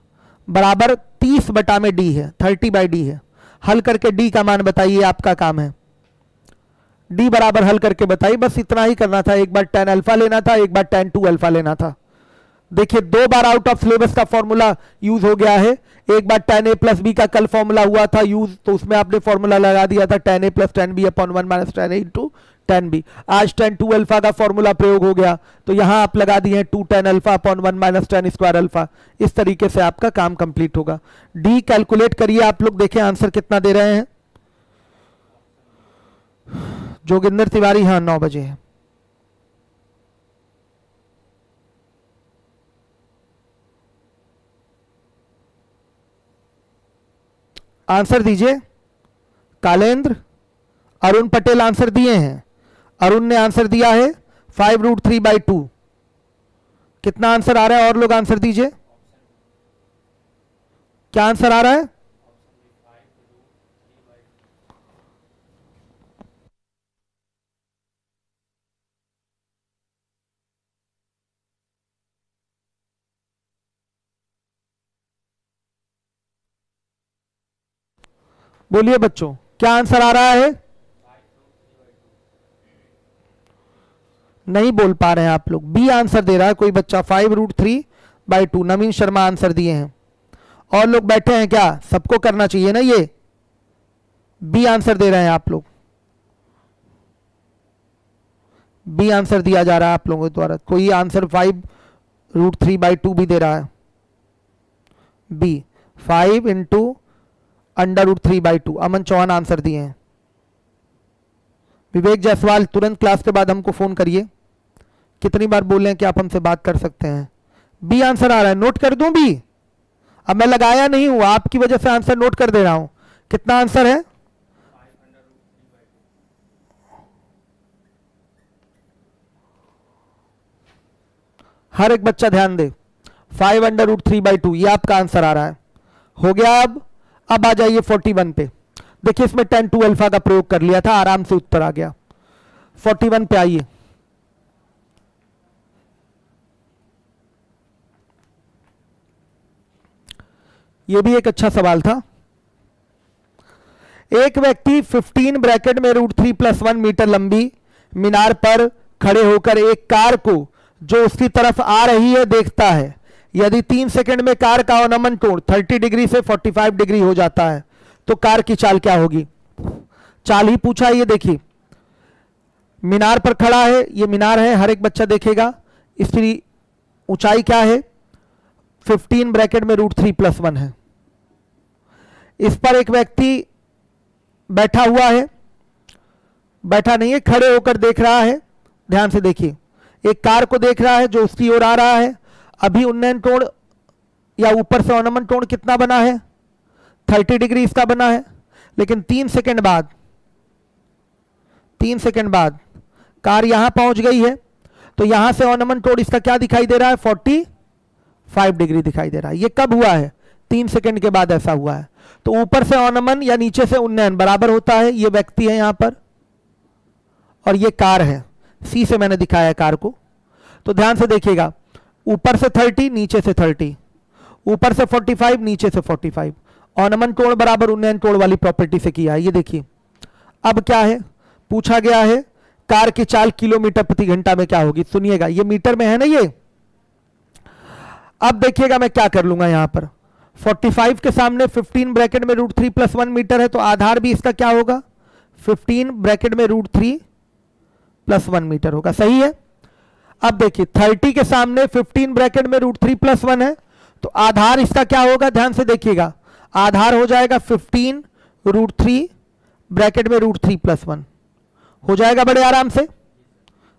बराबर 30 बटा में d है, 30/d है। हल करके d का मान बताइए, आपका काम है। d बराबर हल करके बताइए, बस इतना ही करना था। एक बार tan अल्फा लेना था, एक बार tan 2 अल्फा लेना था। देखिए 2 बार आउट ऑफ सिलेबस का फॉर्मूला यूज हो गया है। एक बार tan a प्लस बी का कल फॉर्मूला हुआ था यूज, तो उसमें आपने फॉर्मूला लगा दिया था tan a plus tan b upon 1 minus tan a into tan b। आज tan 2 अल्फा का फॉर्मूला प्रयोग हो गया, तो यहां आप लगा दिए 2 tan alpha upon 1 minus tan square alpha. इस तरीके से आपका काम कंप्लीट होगा। d कैलकुलेट करिए आप लोग, देखें आंसर कितना दे रहे हैं। जोगिंदर तिवारी, हाँ 9 बजे है। आंसर दीजिए। कालेंद्र, अरुण पटेल आंसर दिए हैं। अरुण ने आंसर दिया है 5√3/2। कितना आंसर आ रहा है और लोग आंसर दीजिए। क्या आंसर आ रहा है? बोलिए बच्चों, क्या आंसर आ रहा है? नहीं बोल पा रहे हैं आप लोग। बी आंसर दे रहा है कोई बच्चा, 5√3/2। नवीन शर्मा आंसर दिए हैं। और लोग बैठे हैं क्या? सबको करना चाहिए ना ये। बी आंसर दे रहे हैं आप लोग, बी आंसर दिया जा रहा है आप लोगों द्वारा। कोई आंसर 5√3/2 भी दे रहा है। B 5 into √3/2। Aman Chauhan answer दिए हैं। विवेक जायसवाल तुरंत क्लास के बाद हमको फोन करिए। कितनी बार बोले कि आप हमसे बात कर सकते हैं। बी आंसर आ रहा है, नोट कर दूं बी? अब मैं लगाया नहीं हूं, आपकी वजह से आंसर नोट कर दे रहा हूं। कितना आंसर है? हर एक बच्चा ध्यान दे, 5√3/2 ये आपका आंसर आ रहा है। हो गया। अब आ जाइए 41 पे। देखिए इसमें tan 2 अल्फा का प्रयोग कर लिया था, आराम से उत्तर आ गया। 41 पे आइए। यह भी एक अच्छा सवाल था। एक व्यक्ति 15 ब्रैकेट में √3+1 मीटर लंबी मीनार पर खड़े होकर एक कार को जो उसकी तरफ आ रही है देखता है। यदि 3 सेकंड में कार का अवनमन कोण 30 डिग्री से 45 डिग्री हो जाता है तो कार की चाल क्या होगी? चाल ही पूछा है। ये देखिए मीनार पर खड़ा है, ये मीनार है, हर एक बच्चा देखेगा। इसकी ऊंचाई क्या है? 15 ब्रैकेट में √3+1 है। इस पर एक व्यक्ति बैठा हुआ है, बैठा नहीं है, खड़े होकर देख रहा है। ध्यान से देखिए, एक कार को देख रहा है जो उसकी ओर आ रहा है। अभी उन्नयन कोण या ऊपर से अवनमन कोण कितना बना है? 30 डिग्री इसका बना है। लेकिन 3 सेकंड बाद, 3 सेकंड बाद कार यहां पहुंच गई है, तो यहां से अवनमन कोण इसका क्या दिखाई दे रहा है? 45 डिग्री दिखाई दे रहा है। ये कब हुआ है? 3 सेकंड के बाद ऐसा हुआ है। तो ऊपर से अवनमन या नीचे से उन्नयन बराबर होता है। ये व्यक्ति है यहां पर और ये कार है, सी से मैंने दिखाया है कार को। तो ध्यान से देखिएगा, ऊपर से 30 नीचे से 30, ऊपर से 45 नीचे से 45, अवनमन कोण बराबर उन्नयन कोण वाली प्रॉपर्टी से किया है। ये देखिए अब क्या है, पूछा गया है कार की चाल किलोमीटर प्रति घंटा में क्या होगी। सुनिएगा, ये मीटर में है ना ये। अब देखिएगा मैं क्या कर लूंगा, यहां पर 45 के सामने 15 ब्रैकेट में √3 + 1 मीटर है, तो आधार भी इसका क्या होगा? 15 ब्रैकेट में √3 + 1 मीटर होगा। सही है। अब देखिए 30 के सामने 15 ब्रैकेट में √3 + 1 है, तो आधार इसका क्या होगा? ध्यान से देखिएगा, आधार हो जाएगा 15 √3 ब्रैकेट में √3 + 1 हो जाएगा बड़े आराम से,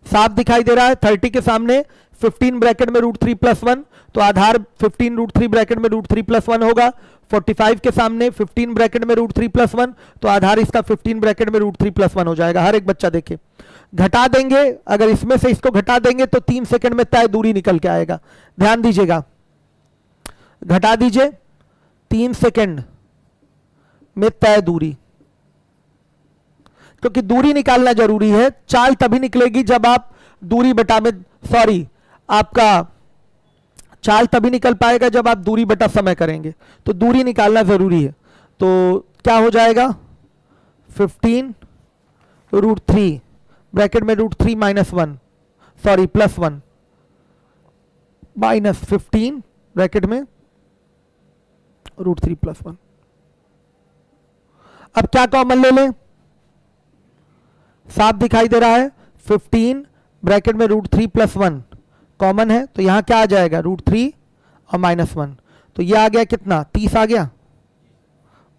साफ दिखाई दे रहा है। 30 के सामने 15 ब्रैकेट में √3 + 1, तो आधार 15 √3 ब्रैकेट में √3 + 1 होगा। 45 के सामने 15 ब्रैकेट में √3 + 1, तो आधार इसका 15 ब्रैकेट में √3 + 1 हो जाएगा। हर एक बच्चा देखे, घटा देंगे, अगर इसमें से इसको घटा देंगे तो 3 सेकंड में तय दूरी निकल के आएगा। ध्यान दीजिएगा, घटा दीजिए, 3 सेकंड में तय दूरी, क्योंकि दूरी निकालना जरूरी है। चाल तभी निकलेगी जब आप दूरी बटा में, सॉरी, आपका चाल तभी निकल पाएगा जब आप दूरी बटा समय करेंगे, तो दूरी निकालना जरूरी है। तो क्या हो जाएगा? 15 √3 ब्रैकेट में √3 - 1, सॉरी +1 माइनस 15 ब्रैकेट में √3 + 1। अब क्या कॉमन ले लें? साफ दिखाई दे रहा है, 15 ब्रैकेट में √3 + 1 कॉमन है, तो यहां क्या आ जाएगा? √3 और -1, तो ये आ गया कितना? 30 आ गया।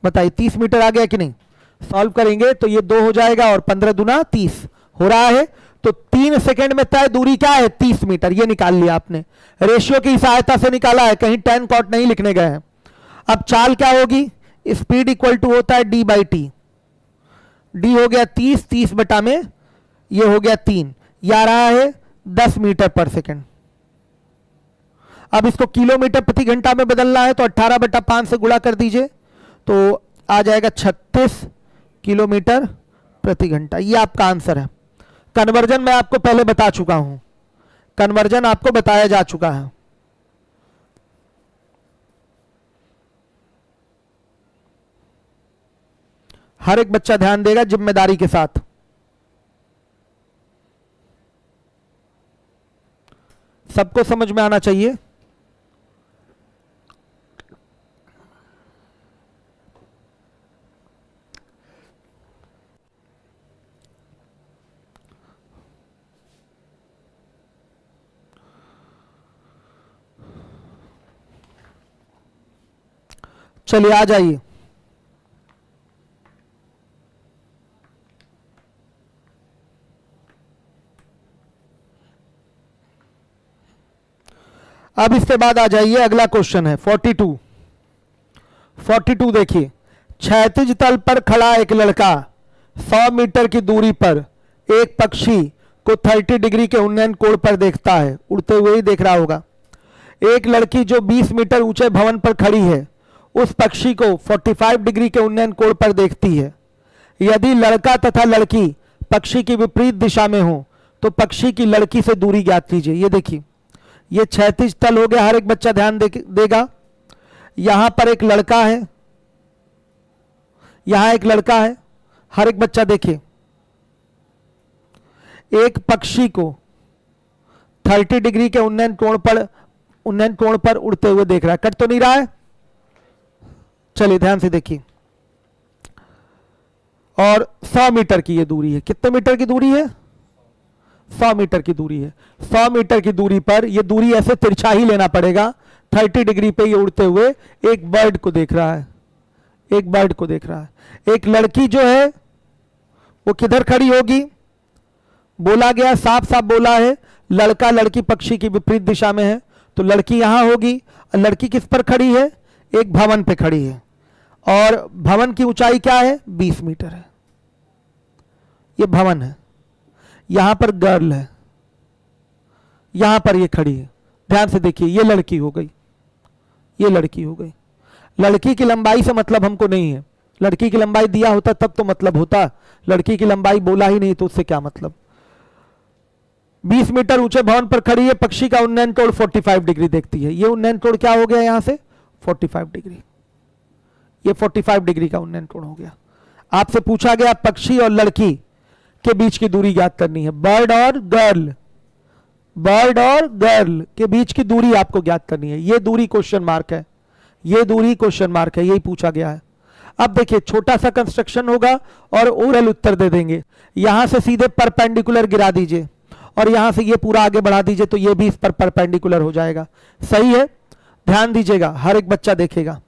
बताइए 30 मीटर आ गया कि नहीं? सॉल्व करेंगे तो ये 2 हो जाएगा और 15 दूना 30 हो रहा है। तो 3 सेकंड में तय दूरी क्या है? 30 मीटर। ये निकाल लिया आपने, रेशियो की सहायता से निकाला है, कहीं tan cot नहीं लिखने गए हैं। अब चाल क्या होगी? स्पीड इक्वल टू होता है d/t। डी हो गया 30, 30 बटा में ये हो गया 3, ये आ रहा है 10 मीटर पर सेकंड। अब इसको किलोमीटर प्रति घंटा में बदलना है, तो 18/5 से गुणा कर दीजिए, तो आ जाएगा 36 किलोमीटर प्रति घंटा। ये आपका आंसर है। कन्वर्जन मैं आपको पहले बता चुका हूं, कन्वर्जन आपको बताया जा चुका है। हर एक बच्चा ध्यान देगा जिम्मेदारी के साथ। सबको समझ में आना चाहिए। चलिए आ जाइए। अब इसके बाद आ जाइए, अगला क्वेश्चन है 42। 42 देखिए, क्षैतिज तल पर खड़ा एक लड़का 100 मीटर की दूरी पर एक पक्षी को 30 डिग्री के उन्नयन कोण पर देखता है, उड़ते हुए ही देख रहा होगा। एक लड़की जो 20 मीटर ऊंचे भवन पर खड़ी है उस पक्षी को 45 डिग्री के उन्नयन कोण पर देखती है। यदि लड़का तथा लड़की पक्षी की विपरीत दिशा में हो तो पक्षी की लड़की से दूरी ज्ञात कीजिए। ये देखिए, ये क्षैतिज तल हो गया, हर एक बच्चा ध्यान देगा। यहां पर एक लड़का है, यहां एक लड़का है, हर एक बच्चा देखे। एक पक्षी को 30 डिग्री के उन्नयन कोण पर उड़ते हुए देख रहा है। कट तो नहीं रहा है? चलिए ध्यान से देखिए। और 100 मीटर की ये दूरी है। कितने मीटर की दूरी है? 100 मीटर की दूरी है। 100 मीटर की दूरी पर, ये दूरी ऐसे तिरछा ही लेना पड़ेगा, 30 डिग्री पे ये उड़ते हुए एक बर्ड को देख रहा है, एक बर्ड को देख रहा है। एक लड़की जो है वो किधर खड़ी होगी? बोला गया, साफ साफ बोला है, लड़का लड़की पक्षी की विपरीत दिशा में है, तो लड़की यहां होगी और लड़की किस पर खड़ी है, एक भवन पे खड़ी है, और भवन की ऊंचाई क्या है, 20 मीटर है। ये भवन है, यहां पर गर्ल है, यहां पर ये खड़ी है। ध्यान से देखिए, ये लड़की हो गई, ये लड़की हो गई। लड़की की लंबाई से मतलब हमको नहीं है, लड़की की लंबाई दिया होता तब तो मतलब होता, लड़की की लंबाई बोला ही नहीं तो उससे क्या मतलब। 20 मीटर ऊंचे भवन पर खड़ी है, पक्षी का उन्नयन कोण 45 डिग्री देखती है। ये उन्नयन कोण क्या हो गया, यहां से 45 डिग्री, ये 45 डिग्री का उन्नयन कोण हो गया। आपसे पूछा गया पक्षी और लड़की के बीच की दूरी ज्ञात करनी है, बर्ड और गर्ल, बर्ड और गर्ल के बीच की दूरी आपको ज्ञात करनी है। ये दूरी क्वेश्चन मार्क है, ये दूरी क्वेश्चन मार्क है, यही पूछा गया है। अब देखिए छोटा सा कंस्ट्रक्शन होगा और ओरल उत्तर दे देंगे। यहां से सीधे परपेंडिकुलर गिरा दीजिए और यहां से ये पूरा आगे बढ़ा दीजिए, तो ये भी इस पर परपेंडिकुलर हो जाएगा। सही है, ध्यान दीजिएगा, हर एक बच्चा देखेगा।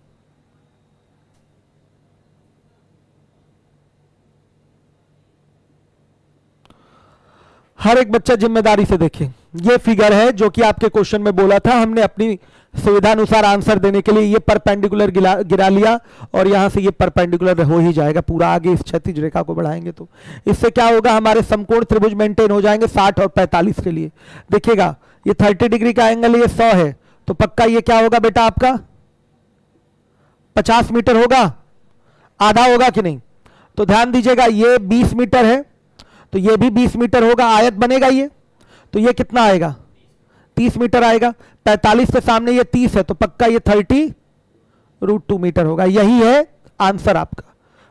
हर एक बच्चा जिम्मेदारी से देखें। ये फिगर है जो कि आपके क्वेश्चन में बोला था, हमने अपनी सुविधानुसार आंसर देने के लिए ये परपेंडिकुलर गिरा लिया और यहां से ये परपेंडिकुलर हो ही जाएगा पूरा। आगे इस क्षैतिज रेखा को बढ़ाएंगे तो इससे क्या होगा, हमारे समकोण त्रिभुज मेंटेन हो जाएंगे 60 और 45 के लिए। देखिएगा ये 30 डिग्री का एंगल, ये 100 है, तो पक्का ये क्या होगा बेटा आपका 50 मीटर होगा, आधा होगा कि नहीं। तो ध्यान दीजिएगा, ये 20 मीटर है तो ये भी 20 मीटर होगा, आयत बनेगा ये, तो ये कितना आएगा 30 मीटर आएगा। 45 के सामने ये 30 है तो पक्का ये 30√2 मीटर होगा। यही है आंसर आपका,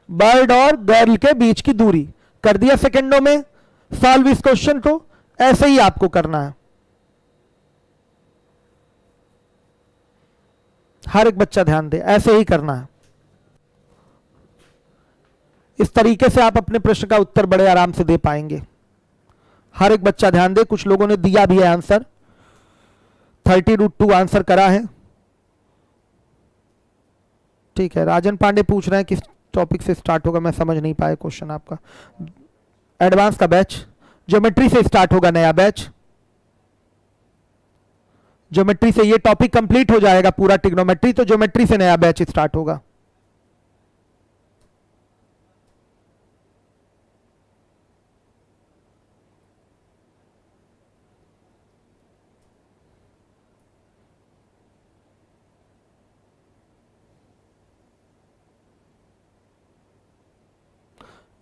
बर्ड और गर्ल के बीच की दूरी। कर दिया सेकंडों में सॉल्व इस क्वेश्चन को, ऐसे ही आपको करना है। हर एक बच्चा ध्यान दे, ऐसे ही करना है। इस तरीके से आप अपने प्रश्न का उत्तर बड़े आराम से दे पाएंगे। हर एक बच्चा ध्यान दे, कुछ लोगों ने दिया भी है आंसर, 30√2 आंसर करा है। ठीक है, राजन पांडे पूछ रहे हैं किस टॉपिक से स्टार्ट होगा, मैं समझ नहीं पाया क्वेश्चन आपका। एडवांस का बैच, ज्योमेट्री से स्टार्ट होगा नया बैच, ज्योमेट्री से ये टॉपिक कंप्लीट हो जाएगा पूरा ट्रिग्नोमेट्री, तो ज्योमेट्री से नया बैच स्टार्ट होगा।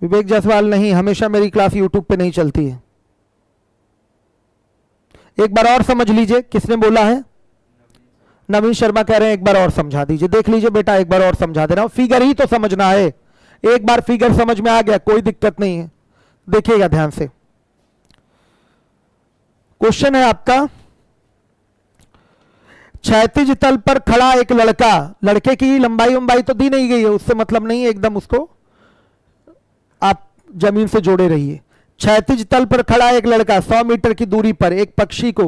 विवेक जायसवाल नहीं, हमेशा मेरी क्लास यूट्यूब पे नहीं चलती है। एक बार और समझ लीजिए, किसने बोला है, नवीन शर्मा कह रहे हैं एक बार और समझा दीजिए। देख लीजिए बेटा, एक बार और समझा दे रहा हूं, फिगर ही तो समझना है। एक बार फिगर समझ में आ गया कोई दिक्कत नहीं है, देखिएगा ध्यान से। क्वेश्चन है आपका, क्षैतिज तल पर खड़ा एक लड़का, लड़के की लंबाई तो दी नहीं गई है, उससे मतलब नहीं है, एकदम उसको आप जमीन से जोड़े रहिए। क्षैतिज तल पर खड़ा एक लड़का 100 मीटर की दूरी पर एक पक्षी को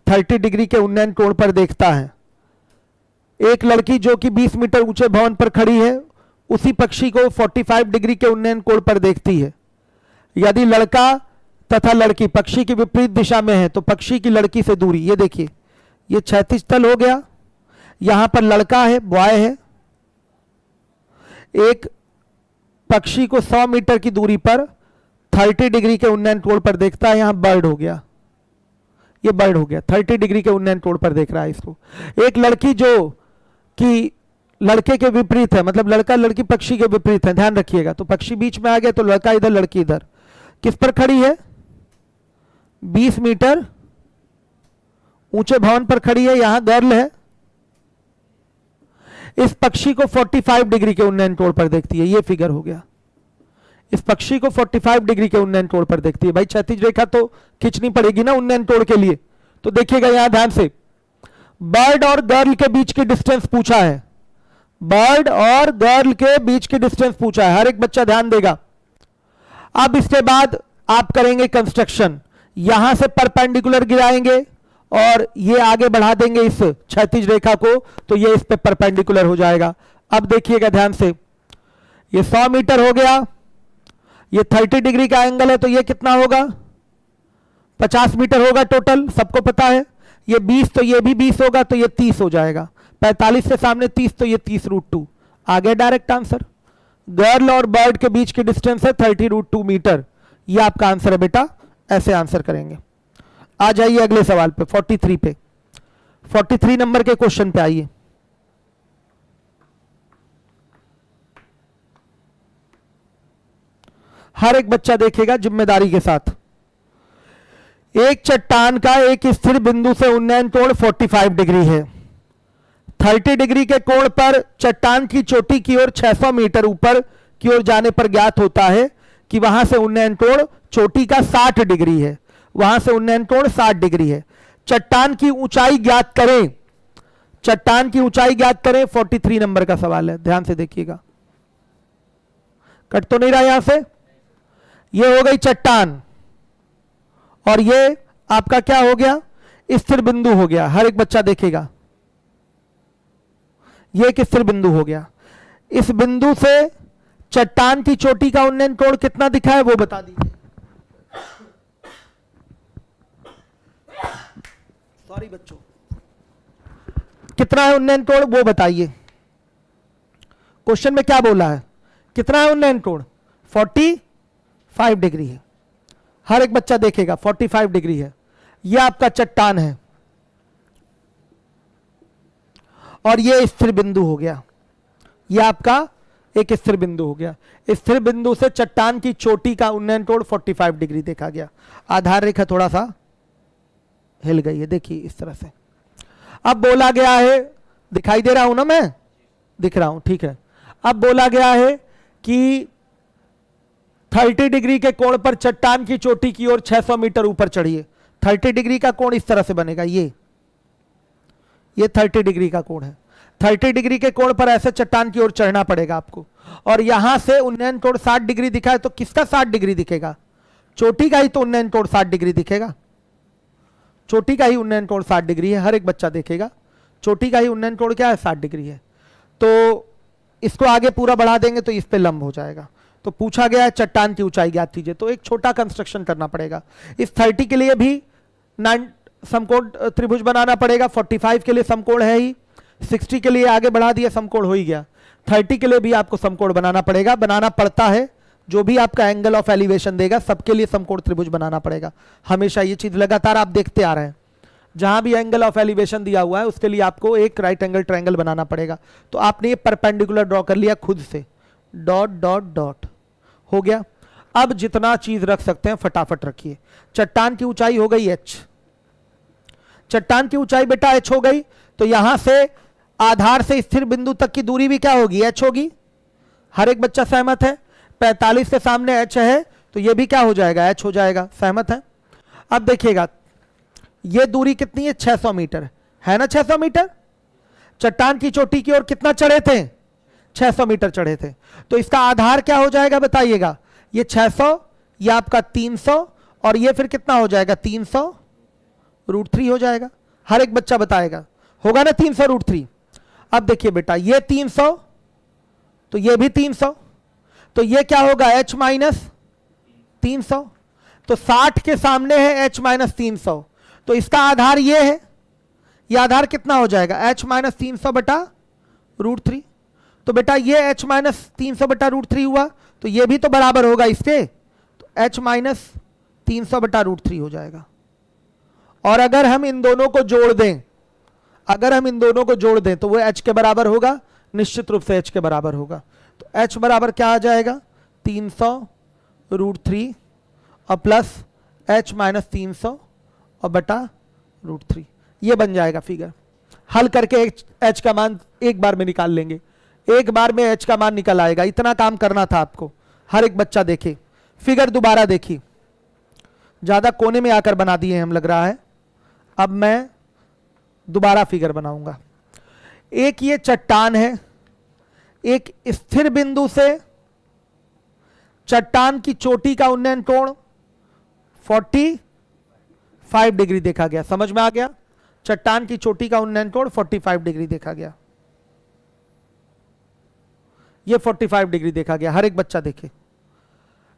30 डिग्री के उन्नयन कोण पर देखता है। एक लड़की जो कि 20 मीटर ऊंचे भवन पर खड़ी है उसी पक्षी को 45 डिग्री के उन्नयन कोण पर देखती है। यदि लड़का तथा लड़की पक्षी की विपरीत दिशा में है तो पक्षी की लड़की से दूरी, ये देखिए ये क्षैतिज तल हो गया, यहां पर लड़का है, बॉय है, एक पक्षी को 100 मीटर की दूरी पर 30 डिग्री के उन्नयन कोण पर देखता है। यहां बर्ड हो गया, ये बर्ड हो गया, 30 डिग्री के उन्नयन कोण पर देख रहा है इसको। एक लड़की जो कि लड़के के विपरीत है, मतलब लड़का लड़की पक्षी के विपरीत है, ध्यान रखिएगा। तो पक्षी बीच में आ गया तो लड़का इधर लड़की इधर, किस पर खड़ी है 20 मीटर ऊंचे भवन पर खड़ी है, यहां गर्ल है, इस पक्षी को 45 डिग्री के उन्नयन कोण पर देखती है। ये फिगर हो गया, इस पक्षी को 45 डिग्री के उन्नयन कोण पर देखती है। भाई क्षैतिज रेखा तो खींचनी पड़ेगी ना उन्नयन कोण के लिए, तो देखिएगा यहां ध्यान से, बर्ड और गर्ल के बीच की डिस्टेंस पूछा है, बर्ड और गर्ल के बीच की डिस्टेंस पूछा है, हर एक बच्चा ध्यान देगा। अब इसके बाद आप करेंगे कंस्ट्रक्शन, यहां से परपेंडिकुलर गिराएंगे और ये आगे बढ़ा देंगे इस क्षैतिज रेखा को, तो ये इस पे परपेंडिकुलर हो जाएगा। अब देखिएगा ध्यान से, ये 100 मीटर हो गया, ये 30 डिग्री का एंगल है तो ये कितना होगा 50 मीटर होगा टोटल, सबको पता है। ये 20 तो ये भी 20 होगा, तो ये 30 हो जाएगा। 45 से सामने 30 तो ये 30√2 आ गया डायरेक्ट आंसर। गर्ल और बर्ड के बीच की डिस्टेंस है 30√2 मीटर। ये आपका आंसर है बेटा, ऐसे आंसर करेंगे। आ जाइए अगले सवाल पे, 43 पे। 43 नंबर के क्वेश्चन पे आइए। हर एक बच्चा देखेगा जिम्मेदारी के साथ। एक चट्टान का एक स्थिर बिंदु से उन्नयन कोण 45 डिग्री है। 30 डिग्री के कोण पर चट्टान की चोटी की ओर 600 मीटर ऊपर की ओर जाने पर ज्ञात होता है कि वहां से उन्नयन कोण चोटी का 60 डिग्री है। वहां से उन्नयन कोण 60 डिग्री है। चट्टान की ऊंचाई ज्ञात करें। चट्टान की ऊंचाई ज्ञात करें, 43 नंबर का सवाल है, ध्यान से देखिएगा। कट तो नहीं रहा यहां से? ये हो गई चट्टान, और ये आपका क्या हो गया? स्थिर बिंदु हो गया। हर एक बच्चा देखेगा, ये एक स्थिर बिंदु हो गया। इस बिंदु से चट्टान की चोटी का उन्नयन कोण कितना दिखा है वो बता दीजिए। सॉरी बच्चों, कितना है उन्नयन कोण वो बताइए। क्वेश्चन में क्या बोला है, कितना है उन्नयन कोण? 45 डिग्री है। हर एक बच्चा देखेगा 45 डिग्री है। यह आपका चट्टान है और यह स्थिर बिंदु हो गया। यह आपका एक स्थिर बिंदु हो गया। स्थिर बिंदु से चट्टान की चोटी का उन्नयन कोण 45 डिग्री देखा गया। आधार रेखा थोड़ा सा हिल गई है, देखिए इस तरह से। अब बोला गया है, दिखाई दे रहा हूं ना मैं? दिख रहा हूं, ठीक है। अब बोला गया है कि 30 डिग्री के कोण पर चट्टान की चोटी की ओर 600 मीटर ऊपर चढ़िए। 30 डिग्री का कोण इस तरह से बनेगा, ये 30 डिग्री का कोण है। 30 डिग्री के कोण पर ऐसे चट्टान की ओर चढ़ना पड़ेगा आपको, और यहां से उन्नयन कोण 60 डिग्री दिखा है, तो किसका 60 डिग्री दिखेगा? चोटी का ही तो उन्नयन कोण 60 डिग्री दिखेगा। चोटी का ही उन्नयन कोण 60 डिग्री है। हर एक बच्चा देखेगा चोटी का ही उन्नयन कोण क्या है? 60 डिग्री है। तो इसको आगे पूरा बढ़ा देंगे तो इस पे लंब हो जाएगा। तो पूछा गया है चट्टान की ऊंचाई ज्ञात कीजिए, तो एक छोटा कंस्ट्रक्शन करना पड़ेगा। इस 30 के लिए भी 9 समकोण त्रिभुज बनाना पड़ेगा। 45 के लिए समकोण है ही, 60 के लिए आगे बढ़ा दिया, समकोण हो ही गया। 30 के लिए भी आपको समकोण बनाना पड़ेगा, बनाना पड़ता है। जो भी आपका एंगल ऑफ एलिवेशन देगा सबके लिए समकोण त्रिभुज बनाना पड़ेगा। हमेशा ये चीज लगातार आप देखते आ रहे हैं, जहां भी एंगल ऑफ एलिवेशन दिया हुआ है उसके लिए आपको एक राइट एंगल ट्रायंगल बनाना पड़ेगा। तो आपने ये परपेंडिकुलर ड्रॉ कर लिया खुद से, डॉट डॉट डॉट हो गया। अब जितना चीज रख सकते हैं फटाफट रखिए। चट्टान की ऊंचाई हो गई h, चट्टान की ऊंचाई बेटा h हो गई, तो यहां से आधार से स्थिर बिंदु तक की दूरी भी क्या होगी? h होगी। हर एक बच्चा सहमत है? 45 से सामने h है, तो ये भी क्या हो जाएगा? h हो जाएगा। सहमत है? अब देखिएगा ये दूरी कितनी है? 600 मीटर है ना? 600 मीटर। चट्टान की चोटी की ओर कितना चढ़े थे? 600 मीटर चढ़े थे। तो इसका आधार क्या हो जाएगा बताइएगा? ये 600, ये आपका 300, और ये फिर कितना हो जाएगा? 300√3 हो जाएगा। हर एक बच्चा बताएगा, होगा ना 300√3। अब देखिए बेटा, ये 300, तो ये भी 300, तो ये क्या होगा? h minus 300। तो 60 के सामने है h माइनस 300, तो इसका आधार ये है। ये आधार कितना हो जाएगा? h माइनस 300 बटा √3। तो बेटा ये h माइनस 300 बटा √3 हुआ, तो ये भी तो बराबर होगा इसके, तो h माइनस 300 बटा √3 हो जाएगा। और अगर हम इन दोनों को जोड़ दें, अगर हम इन दोनों को जोड़ दें तो वो h के बराबर होगा, निश्चित रूप से h के बराबर होगा। तो h बराबर क्या आ जाएगा? 300√3 और प्लस h माइनस 300 और बटा √3। ये बन जाएगा फिगर। हल करके h का मान एक बार में निकाल लेंगे, एक बार में h का मान निकल आएगा। इतना काम करना था आपको। हर एक बच्चा देखे, फिगर दोबारा देखिए। ज्यादा कोने में आकर बना दिए हम लग रहा है। अब मैं दोबारा फिगर बनाऊंगा। एक ये चट्टान है, एक स्थिर बिंदु से चट्टान की चोटी का उन्नयन कोण 45 डिग्री देखा गया। समझ में आ गया? चट्टान की चोटी का उन्नयन कोण 45 डिग्री देखा गया। ये 45 डिग्री देखा गया। हर एक बच्चा देखे,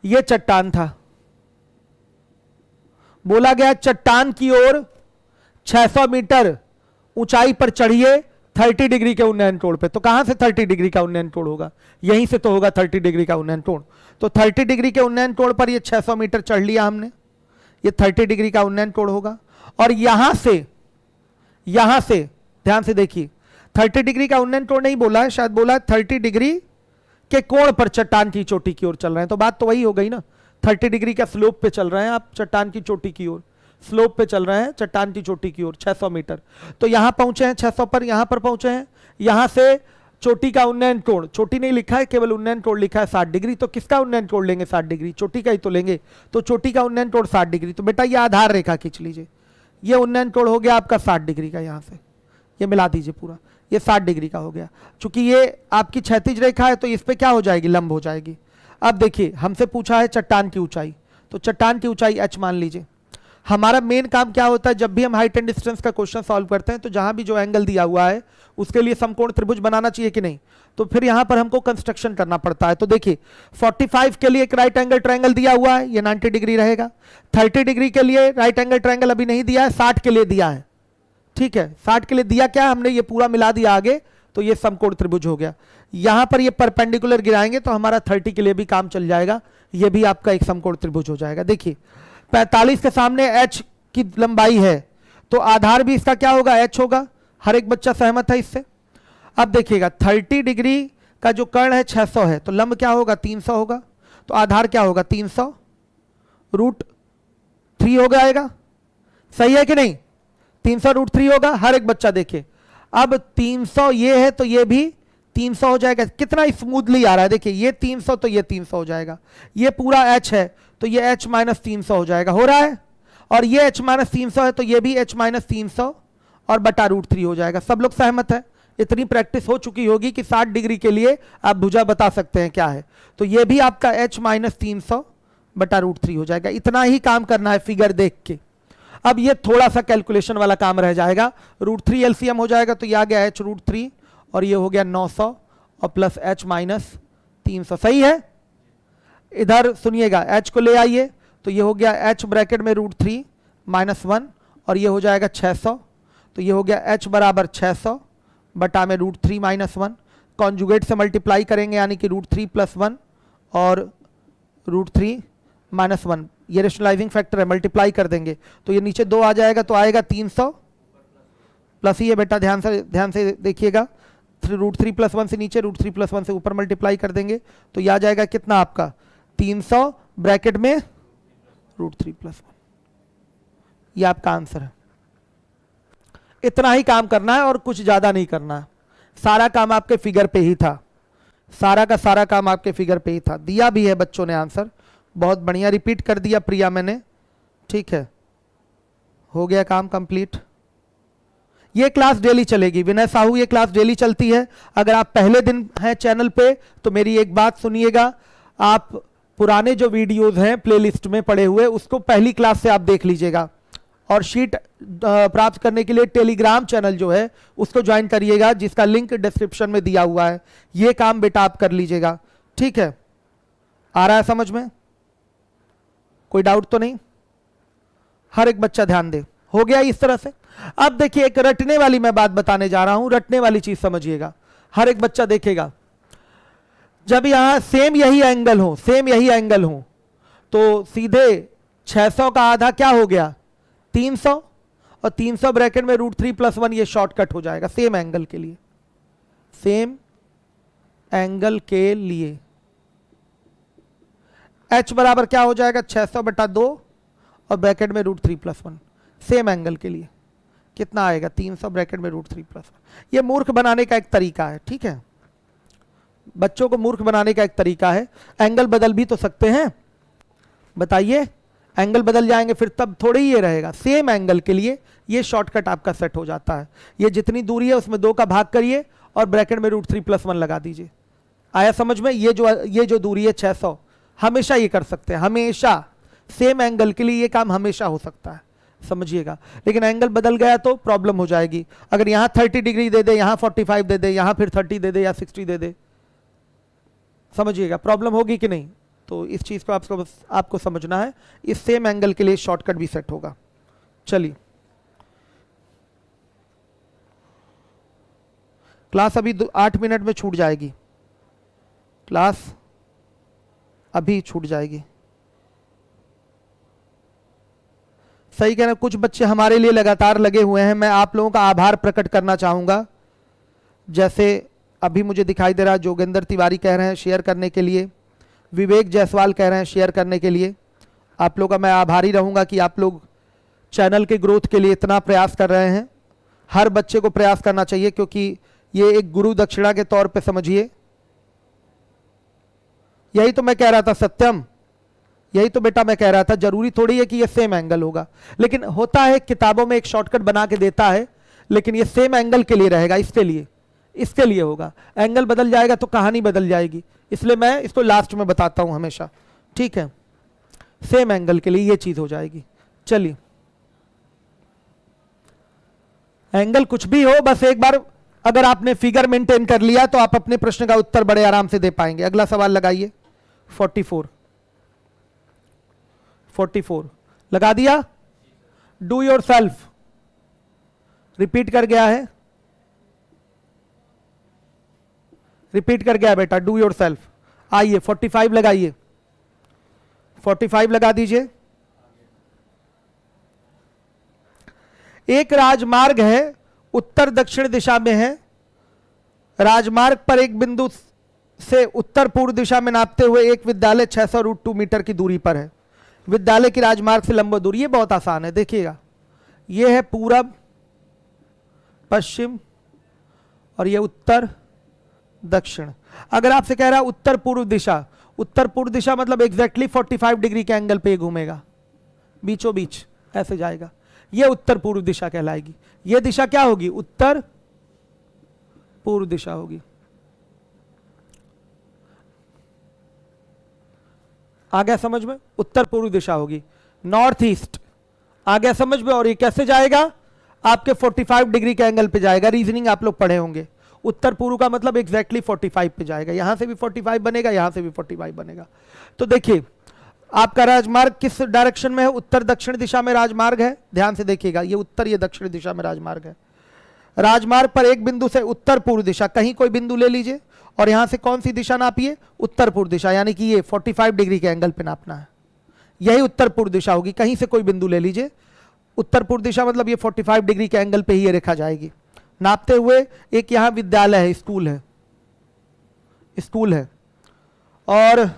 ये चट्टान था, बोला गया चट्टान की ओर 600 मीटर ऊंचाई पर चढ़िए 30 डिग्री के उन्नयन कोण पे। तो कहां से 30 डिग्री का उन्नयन कोण होगा? यहीं से तो होगा 30 डिग्री का उन्नयन कोण। तो 30 डिग्री के उन्नयन कोण पर ये 600 मीटर चढ़ लिया हमने, ये 30 डिग्री का उन्नयन कोण होगा। और यहां से ध्यान से देखिए, 30 डिग्री का उन्नयन कोण नहीं बोला है, शायद बोला 30 डिग्री के कोण पर चट्टान की चोटी की ओर चल रहे हैं। तो बात तो वही हो गई ना, 30 डिग्री का स्लोप पे चल रहे हैं आप चट्टान की चोटी की ओर, स्लोप पे चल रहे हैं चट्टान की चोटी की ओर 600 मीटर। तो यहां पहुंचे हैं 600 पर, यहां पर पहुंचे हैं, यहां से चोटी का उन्नयन कोण, चोटी नहीं लिखा है, केवल उन्नयन कोण लिखा है 60 डिग्री। तो किसका उन्नयन कोण लेंगे? 60 डिग्री, चोटी का ही तो लेंगे। तो चोटी का उन्नयन कोण 60 डिग्री। तो बेटा ये आधार रेखा खींच लीजिए, ये उन्नयन कोण हो गया आपका 60 डिग्री का, यहां से ये मिला दीजिए पूरा, ये 60 डिग्री का हो गया। चूंकि ये आपकी क्षैतिज रेखा है तो इस पे क्या हो जाएगी? लंब हो जाएगी। अब देखिए हमसे पूछा है चट्टान की ऊंचाई, तो चट्टान की ऊंचाई h मान लीजिए। हमारा मेन काम क्या होता है, जब भी हम हाइट एंड डिस्टेंस का क्वेश्चन सॉल्व करते हैं तो जहां भी जो एंगल दिया हुआ है उसके लिए समकोण त्रिभुज बनाना चाहिए कि नहीं? तो फिर यहां पर हमको कंस्ट्रक्शन करना पड़ता है। तो देखिए 45 के लिए एक राइट एंगल ट्रायंगल दिया हुआ है, ये 90 डिग्री रहेगा। 30 डिग्री के लिए राइट एंगल ट्रायंगल अभी नहीं दिया है, 60 के लिए दिया है। ठीक है, 60 के लिए दिया क्या हमने, ये पूरा मिला दिया आगे, तो ये समकोण त्रिभुज हो गया। यहां पर ये परपेंडिकुलर गिराएंगे तो हमारा 30 के लिए भी काम चल जाएगा, ये भी आपका एक समकोण त्रिभुज हो जाएगा। देखिए 45 के सामने h की लंबाई है, तो आधार भी इसका क्या होगा? h होगा। हर एक बच्चा सहमत है इससे? अब देखिएगा 30 डिग्री का जो कर्ण है 600 है, तो लंब क्या होगा? 300 होगा। तो आधार क्या होगा? 300 √3 हो जाएगा। सही है कि नहीं? 300 √3 होगा। हर एक बच्चा देखे, अब 300 ये है तो ये भी 300 हो जाएगा। कितना स्मूथली आ रहा है, देखिए ये 300 तो ये 300 हो जाएगा। ये पूरा h है तो ये h माइनस 300 हो जाएगा, हो रहा है। और ये h माइनस 300 है तो ये भी h माइनस 300 और बटा √3 हो जाएगा। सब लोग सहमत है? इतनी प्रैक्टिस हो चुकी होगी कि 60 डिग्री के लिए आप भुजा बता सकते हैं क्या है। तो ये भी आपका h माइनस 300 बटा √3 हो जाएगा। इतना ही काम करना है फिगर देख के। अब ये थोड़ा सा कैलकुलेशन वाला काम रह जाएगा। √3 एलसीएम हो जाएगा तो ये आ गया h √3 और ये हो गया 900 और प्लस h माइनस 300। सही है? इधर सुनिएगा, h को ले आइए तो ये हो गया h ब्रैकेट में √3 माइनस 1 और ये हो जाएगा 600। तो ये हो गया h बराबर 600 बटा में √3 माइनस 1। कॉन्जुगेट से मल्टीप्लाई करेंगे यानी कि √3 प्लस 1 और √3 माइनस 1, ये रेशनलाइजिंग फैक्टर है, मल्टीप्लाई कर देंगे तो ये नीचे 2 आ जाएगा, तो आएगा 300 प्लस ये बेटा ध्यान से देखिएगा, √3 प्लस 1 से नीचे, √3 प्लस 1 से ऊपर मल्टीप्लाई कर देंगे तो ये आ जाएगा कितना आपका 300 ब्रैकेट में √3 प्लस 1। ये आपका आंसर है। इतना ही काम करना है और कुछ ज्यादा नहीं करना है। सारा काम आपके फिगर पे ही था, सारा का सारा काम आपके फिगर पे ही था। दिया भी है बच्चों ने आंसर, बहुत बढ़िया रिपीट कर दिया प्रिया मैंने। ठीक है, हो गया काम कंप्लीट। ये क्लास डेली चलेगी, विनय साहू ये क्लास डेली चलती है। अगर आप पहले दिन हैं चैनल पे तो मेरी एक बात सुनिएगा, आप पुराने जो वीडियोस हैं प्लेलिस्ट में पड़े हुए उसको पहली क्लास से आप देख लीजिएगा और शीट प्राप्त करने के लिए टेलीग्राम चैनल जो है उसको ज्वाइन करिएगा, जिसका लिंक डिस्क्रिप्शन में दिया हुआ है। ये काम बेटा आप कर लीजिएगा। ठीक है, आ रहा है समझ में? कोई डाउट तो नहीं? हर एक बच्चा ध्यान दे। हो गया इस तरह से। अब देखिए एक रटने वाली मैं बात बताने जा रहा हूं, रटने वाली चीज समझिएगा, हर एक बच्चा देखेगा। जब यहां सेम यही एंगल हो तो सीधे 600 का आधा क्या हो गया 300 और 300 ब्रैकेट में √3 प्लस 1, ये शॉर्टकट हो जाएगा सेम एंगल के लिए। सेम एंगल के लिए h बराबर क्या हो जाएगा 600 बटा 2 और ब्रैकेट में √3 प्लस 1। सेम एंगल के लिए कितना आएगा 300 ब्रैकेट में √3 प्लस 1। ये मूर्ख बनाने का एक तरीका है। ठीक है, बच्चों को मूर्ख बनाने का एक तरीका है। एंगल बदल भी तो सकते हैं, बताइए। एंगल बदल जाएंगे फिर तब थोड़ी ही ये रहेगा। सेम एंगल के लिए ये शॉर्टकट आपका सेट हो जाता है। ये जितनी दूरी है उसमें 2 का भाग करिए और ब्रैकेट में √3 प्लस 1 लगा दीजिए। आया समझ में? ये जो दूरी है 600, हमेशा ये कर सकते हैं, हमेशा सेम एंगल के लिए ये काम हमेशा हो सकता है, समझिएगा। लेकिन एंगल बदल गया तो प्रॉब्लम हो जाएगी। अगर यहां 30 डिग्री दे दे, यहां 45 दे दे, यहां फिर 30 दे दे या 60 दे दे, समझिएगा प्रॉब्लम होगी कि नहीं? तो इस चीज़ को आपको समझना है। इस सेम एंगल के लिए शॉर्टकट भी सेट होगा। चलिए, क्लास अभी 8 मिनट में छूट जाएगी, क्लास अभी छूट जाएगी। सही कह रहे हैं, कुछ बच्चे हमारे लिए लगातार लगे हुए हैं। मैं आप लोगों का आभार प्रकट करना चाहूंगा। जैसे अभी मुझे दिखाई दे रहा है जोगेंद्र तिवारी कह रहे हैं शेयर करने के लिए, विवेक जायसवाल कह रहे हैं शेयर करने के लिए। आप लोगों का मैं आभारी रहूंगा कि आप लोग चैनल के ग्रोथ के लिए इतना प्रयास कर रहे हैं। हर बच्चे को प्रयास करना चाहिए, क्योंकि ये एक गुरु दक्षिणा के तौर पे समझिए। यही तो मैं कह रहा था सत्यम, यही तो बेटा मैं कह रहा था। जरूरी थोड़ी है कि ये सेम एंगल होगा, लेकिन होता है किताबों में एक शॉर्टकट बना के देता है, लेकिन ये सेम एंगल के लिए रहेगा, इसके लिए होगा। एंगल बदल जाएगा तो कहानी बदल जाएगी, इसलिए मैं इसको लास्ट में बताता हूं हमेशा। ठीक है, सेम एंगल के लिए ये चीज हो जाएगी। चलिए, एंगल कुछ भी हो, बस एक बार अगर आपने फिगर मेंटेन कर लिया तो आप अपने प्रश्न का उत्तर बड़े आराम से दे पाएंगे। अगला सवाल लगाइए। 44 लगा दिया। डू योर सेल्फ रिपीट कर गया है, रिपीट कर गया बेटा, डू योर सेल्फ। आइए 45 लगाइए, 45 लगा दीजिए। एक राजमार्ग है, उत्तर दक्षिण दिशा में है। राजमार्ग पर एक बिंदु से उत्तर पूर्व दिशा में नापते हुए एक विद्यालय 600√2 मीटर की दूरी पर है। विद्यालय की राजमार्ग से लंबवत दूरी, ये बहुत आसान है, देखिएगा। ये है पूरब पश्चिम और ये उत्तर दक्षिण। अगर आपसे कह रहा है उत्तर पूर्व दिशा, उत्तर पूर्व दिशा मतलब एग्जैक्टली 45 डिग्री के एंगल पे घूमेगा, बीचों बीच ऐसे जाएगा। ये उत्तर पूर्व दिशा कहलाएगी। ये दिशा क्या होगी? उत्तर पूर्व दिशा होगी। आ गया समझ में? उत्तर पूर्व दिशा होगी। नॉर्थ ईस्ट आ गया समझ में? और ये कैसे जाएगा? आपके 45 डिग्री के एंगल पे जाएगा। रीजनिंग आप लोग पढ़े होंगे। उत्तर पूर्व का मतलब एग्जैक्टली 45 पे जाएगा। यहां से भी 45 बनेगा, यहां से भी 45 बनेगा। तो देखिए, आपका राजमार्ग किस डायरेक्शन में है? उत्तर दक्षिण दिशा में राजमार्ग है। ध्यान से देखिएगा, ये उत्तर, ये दक्षिण दिशा में राजमार्ग है। राजमार्ग पर एक बिंदु से उत्तर पूर्व दिशा, कहीं कोई बिंदु ले लीजिए और यहां से कौन सी दिशा नापिए? उत्तर पूर्व दिशा, यानी कि ये 45 डिग्री के एंगल पे नापना है। यही उत्तर पूर्व दिशा होगी। कहीं से कोई बिंदु ले लीजिए, उत्तर पूर्व दिशा मतलब ये 45 डिग्री के एंगल पे ही ये रेखा जाएगी। नापते हुए एक यहां विद्यालय है, स्कूल है, स्कूल है, और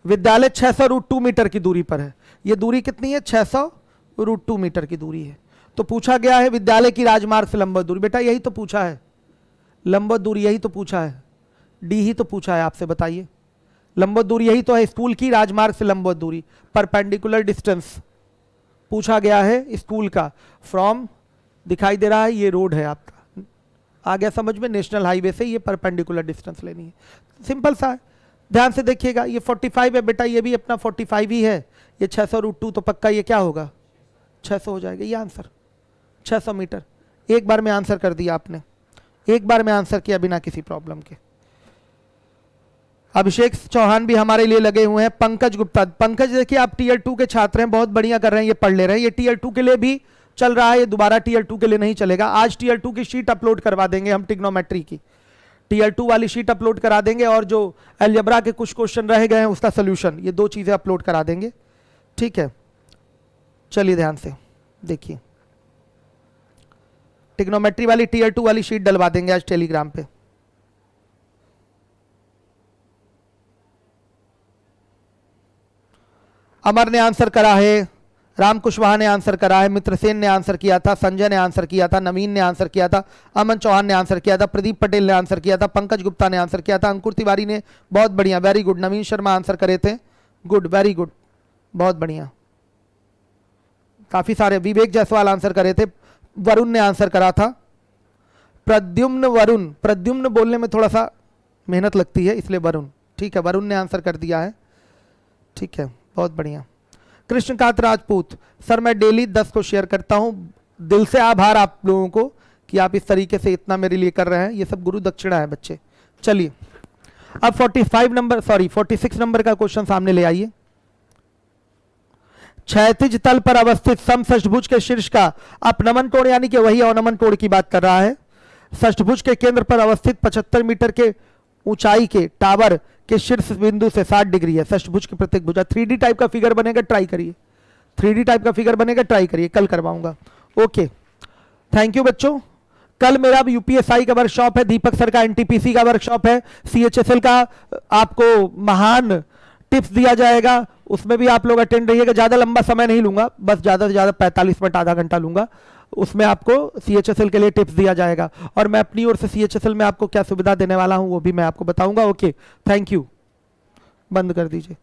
विद्यालय 600√2 मीटर की दूरी पर है। यह दूरी कितनी है? 600√2 मीटर की दूरी है। तो पूछा गया है विद्यालय की राजमार्ग से लंबवत दूरी। बेटा यही तो पूछा है, लंबवत दूरी यही तो पूछा है, डी ही तो पूछा है आपसे। बताइए, लंबवत दूरी यही तो है, स्कूल की राजमार्ग से लंबवत दूरी, परपेंडिकुलर डिस्टेंस पूछा गया है स्कूल का। फ्रॉम दिखाई दे रहा है, ये रोड है आपका, आ गया समझ में? नेशनल हाईवे से ये परपेंडिकुलर डिस्टेंस लेनी है। सिंपल सा है, ध्यान से देखिएगा। ये 45 है बेटा, ये भी अपना 45 ही है। ये 600√2 तो पक्का ये क्या होगा? 600 हो जाएगा। ये आंसर 600 मीटर। एक बार में आंसर कर दिया आपने, एक बार में आंसर किया बिना किसी प्रॉब्लम के। अभिषेक चौहान भी हमारे लिए लगे हुए हैं। पंकज गुप्ता, पंकज देखिए आप टीयर 2 के छात्र हैं, बहुत बढ़िया कर रहे हैं, ये पढ़ ले रहे हैं। ये टीयर 2 के लिए भी चल रहा है, ये दोबारा टीयर 2 के लिए नहीं चलेगा। आज टीयर 2 की शीट अपलोड करवा देंगे हम, ट्रिग्नोमेट्री की टीयर 2 वाली शीट अपलोड करा देंगे, और जो अलजेब्रा के कुछ क्वेश्चन रह गए हैं उसका सोल्यूशन, ये दो चीजें अपलोड करा देंगे। ठीक है, चलिए ध्यान से देखिए, ट्रिग्नोमेट्री वाली टीयर 2 वाली शीट डलवा देंगे आज टेलीग्राम पे। अमर ने आंसर करा है, राम कुशवाहा ने आंसर करा है, मित्रसेन ने आंसर किया था, संजय ने आंसर किया था, नवीन ने आंसर किया था, अमन चौहान ने आंसर किया था, प्रदीप पटेल ने आंसर किया था, पंकज गुप्ता ने आंसर किया था, अंकुर तिवारी ने, बहुत बढ़िया, वेरी गुड। नवीन शर्मा आंसर करे थे, गुड, वेरी गुड, बहुत बढ़िया। काफी सारे, विवेक जायसवाल आंसर करे थे, वरुण ने आंसर करा था, प्रद्युम्न, वरुण, प्रद्युम्न बोलने में थोड़ा सा मेहनत लगती है इसलिए वरुण, ठीक है, वरुण ने आंसर कर दिया है। ठीक है, बहुत बढ़िया। कृष्णकांत राजपूत, सर मैं डेली 10 को शेयर करता हूं, दिल से आभार आप लोगों को कि आप इस तरीके से इतना मेरे लिए कर रहे हैं। ये सब गुरु दक्षिणा है बच्चे। चलिए अब 46 नंबर का क्वेश्चन सामने ले आइए। क्षैतिज तल पर अवस्थित समषष्ठभुज के शीर्ष का अपनमन कोण, यानी कि वही अवनमन कोण की बात कर रहा है, षष्ठभुज के केंद्र पर अवस्थित 75 मीटर के ऊंचाई के टावर के शीर्ष बिंदु से 60 डिग्री है। षष्ठभुज की प्रत्येक भुजा 3D टाइप का फिगर बनेगा, ट्राई करिए। 3D टाइप का फिगर बनेगा, ट्राई करिए, कल करवाऊंगा। ओके, थैंक यू बच्चों। कल मेरा यूपीएसआई का वर्कशॉप है, दीपक सर का एनटीपीसी का वर्कशॉप है, सीएचएसएल का आपको महान टिप्स दिया जाएगा, उसमें भी आप लोग अटेंड रहिएगा। ज्यादा लंबा समय नहीं लूंगा, बस ज्यादा से ज्यादा 45 मिनट आधा घंटा लूंगा। उसमें आपको सीएचएसएल के लिए टिप्स दिया जाएगा और मैं अपनी ओर से सीएचएसएल में आपको क्या सुविधा देने वाला हूं वो भी मैं आपको बताऊंगा। Okay, thank you. बंद कर दीजिए।